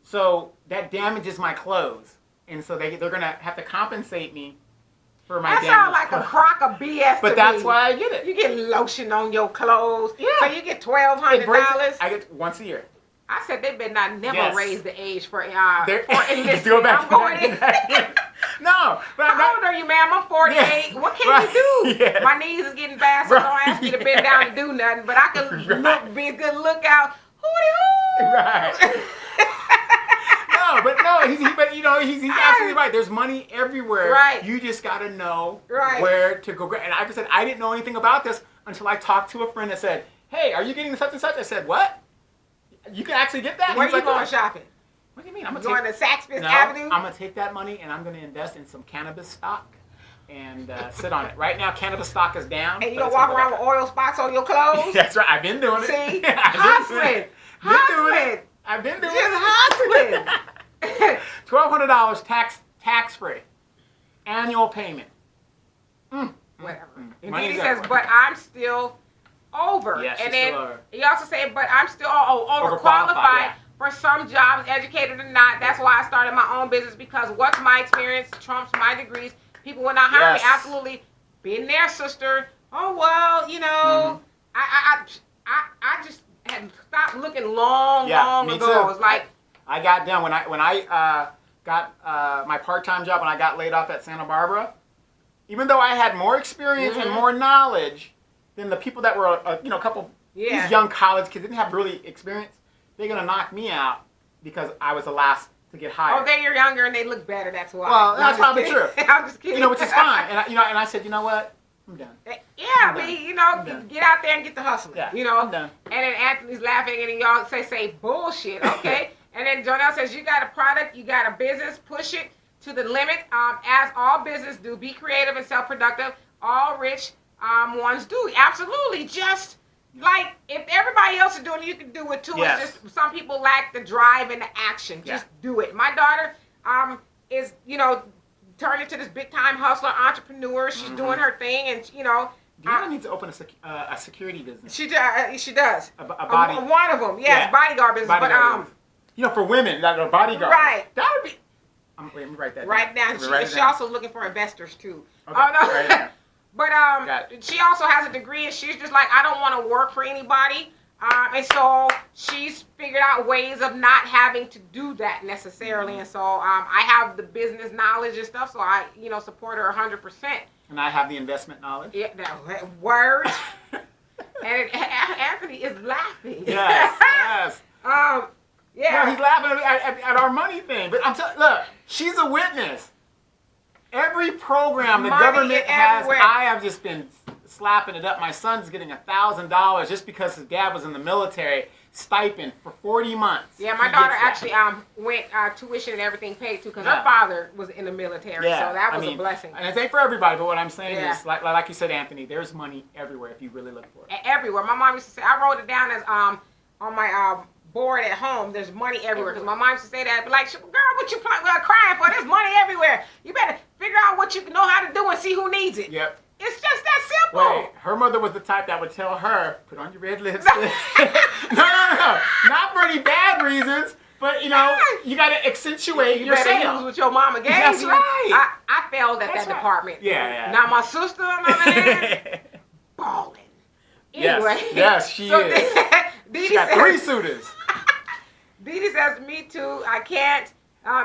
So that damages my clothes, and so they're gonna have to compensate me for my. That sounds like a crock of BS. But that's why I get it. You get lotion on your clothes, so you get $1,200. I get once a year. I said they better not never raise the age for enlistment. I'm going in. No. How old are you, ma'am? I'm 48. Yeah. What can you do? Yeah. My knees is getting bad, so don't ask me to bend down and do nothing. But I can be a good lookout. Hootie-hoo! Right. He's absolutely right. There's money everywhere. Right. You just got to know where to go. And like I said, I didn't know anything about this until I talked to a friend that said, hey, are you getting such and such? I said, what? You can actually get that? Where are you going shopping? What do you mean? I'm going to Saks Fifth Avenue? I'm going to take that money and I'm going to invest in some cannabis stock and sit on it. Right now, cannabis stock is down. And you don't walk around with oil spots on your clothes? That's right. I've been doing it. See? Hustling. I've been doing it. Just hustling. $1,200 tax-free. Annual payment. Whatever. And then he says, but I'm still over. Yes, and then he also said, but I'm still overqualified for some jobs, educated or not. That's why I started my own business, because what's my experience trumps my degrees. People will not hire me. Absolutely. Been there, sister. Oh, well, you know, I just had stopped looking long ago. Too. It's like I got done when I got my part-time job when I got laid off at Santa Barbara. Even though I had more experience and more knowledge than the people that were, a couple these young college kids didn't have really experience, they're gonna knock me out because I was the last to get hired. Oh, they're younger and they look better. That's why. Well, No, that's I'm just probably kidding. true. I'm just kidding. You know, which is fine. And I said, you know what? I'm done. Yeah, done. you know, I'm done. get out there and get the hustling. Yeah, you know. I'm done. And then Anthony's laughing and y'all say bullshit. Okay. And then Jonelle says, you got a product, you got a business, push it to the limit. As all business do, be creative and self-productive. All rich ones do. Absolutely. Just like if everybody else is doing it, you can do it too. Yes. It's just some people lack the drive and the action. Just do it. My daughter is, you know, turned into this big time hustler, entrepreneur. She's doing her thing, and you know. Deanna needs to open a security business. She does. A body. One of them, yes, bodyguard business. Bodyguard business. You know, for women, that are bodyguard. Right. That would be. Wait, let me write that down. Right now, she's also looking for investors too. Okay. Oh no. Right. But she also has a degree, and she's just like, I don't want to work for anybody. And so she's figured out ways of not having to do that necessarily. And so I have the business knowledge and stuff, so I, you know, support her 100%. And I have the investment knowledge. Yeah, that word. And Anthony is laughing. Yes, yes. Yeah. No, he's laughing at our money thing. But I'm telling, look, she's a witness. Every program the government has, I have just been slapping it up. My son's getting $1,000 just because his dad was in the military, stipend for 40 months. Yeah, my daughter actually went tuition and everything paid too because her father was in the military, so that was a blessing. And it ain't for everybody, but what I'm saying is, like you said, Anthony, there's money everywhere if you really look for it. Everywhere. My mom used to say, I wrote it down as on my board at home, there's money everywhere. Because my mom used to say that, but like, girl, what you crying for? There's money everywhere. You better figure out what you know how to do and see who needs it. Yep. It's just that simple. Wait, her mother was the type that would tell her, put on your red lipstick. No. Not for any bad reasons, but, you know, you got to accentuate you yourself. better use what your mama gave That's you. right. I failed at that department. Yeah. Now my sister, on the other hand, balling. Anyway. Yes, she is. She got 3 suitors. Didi says, me too. I can't.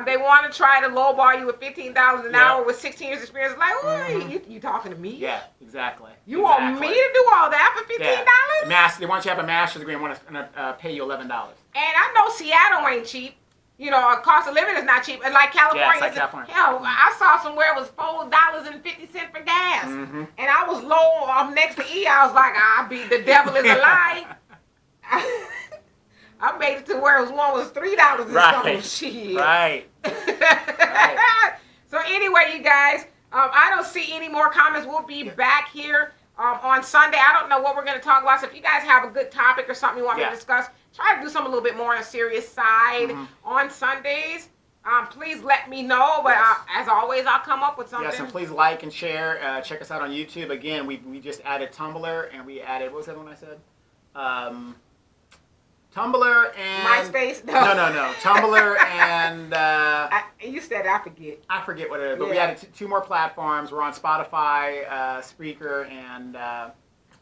They want to try to lowball you with $15 an hour with 16 years experience. Like, ooh, you talking to me? Yeah, exactly. You want me to do all that for $15? Yeah. They want you to have a master's degree and want to pay you $11. And I know Seattle ain't cheap. You know, cost of living is not cheap. And like California, like California. Hell, I saw somewhere it was $4.50 for gas. And I was low next to E. I was like, the devil is a lie. I made it to where it was $3 and something. Shit. Right. So anyway, you guys, I don't see any more comments. We'll be back here on Sunday. I don't know what we're going to talk about. So if you guys have a good topic or something you want me to discuss, try to do something a little bit more on a serious side on Sundays. Please let me know. But as always, I'll come up with something. Yes, and please like and share. Check us out on YouTube. Again, we just added Tumblr, and we added, what was that one I said? Tumblr and MySpace. No. Tumblr and you said I forget. I forget what it is, but we added 2 more platforms. We're on Spotify, Spreaker, and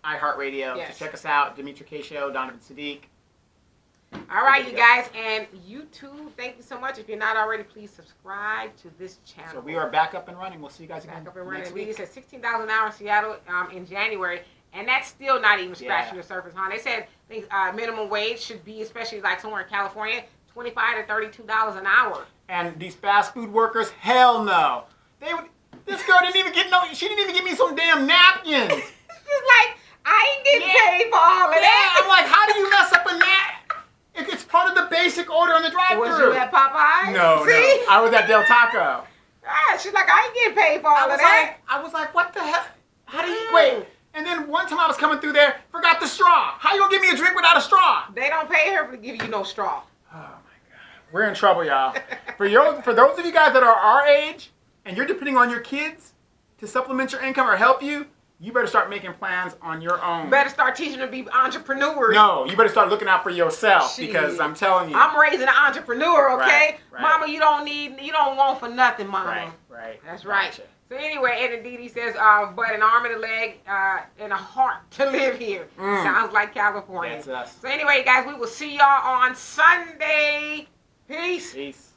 iHeartRadio. Yes. So check us out. Demetra, Kaye Show, Donovan, Saadiq. All right, you guys, and YouTube. Thank you so much. If you're not already, please subscribe to this channel. So we are back up and running. We'll see you guys again back up and running. next week. We said $16 an hour in Seattle in January. And that's still not even scratching the surface, huh? They said minimum wage should be, especially like somewhere in California, $25 to $32 an hour. And these fast food workers, hell no. This girl didn't even she didn't even give me some damn napkins. She's like, I ain't getting paid for all of that. I'm like, how do you mess up a napkin? It's part of the basic order on the drive-thru. Was you at Popeye? No. I was at Del Taco. She's like, I ain't getting paid for all of that. I was like, what the hell? How do you, wait. And then one time I was coming through there, forgot the straw. How you gonna give me a drink without a straw? They don't pay her to give you no straw. Oh my God. We're in trouble, y'all. For those of you guys that are our age and you're depending on your kids to supplement your income or help you, you better start making plans on your own. You better start teaching them to be entrepreneurs. No, you better start looking out for yourself because I'm telling you. I'm raising an entrepreneur, okay? Right. Mama, you don't want for nothing, Mama. Right. That's right. Gotcha. So anyway, Ed and Didi says, but an arm and a leg and a heart to live here. Sounds like California. That's us. So anyway, guys, we will see y'all on Sunday. Peace.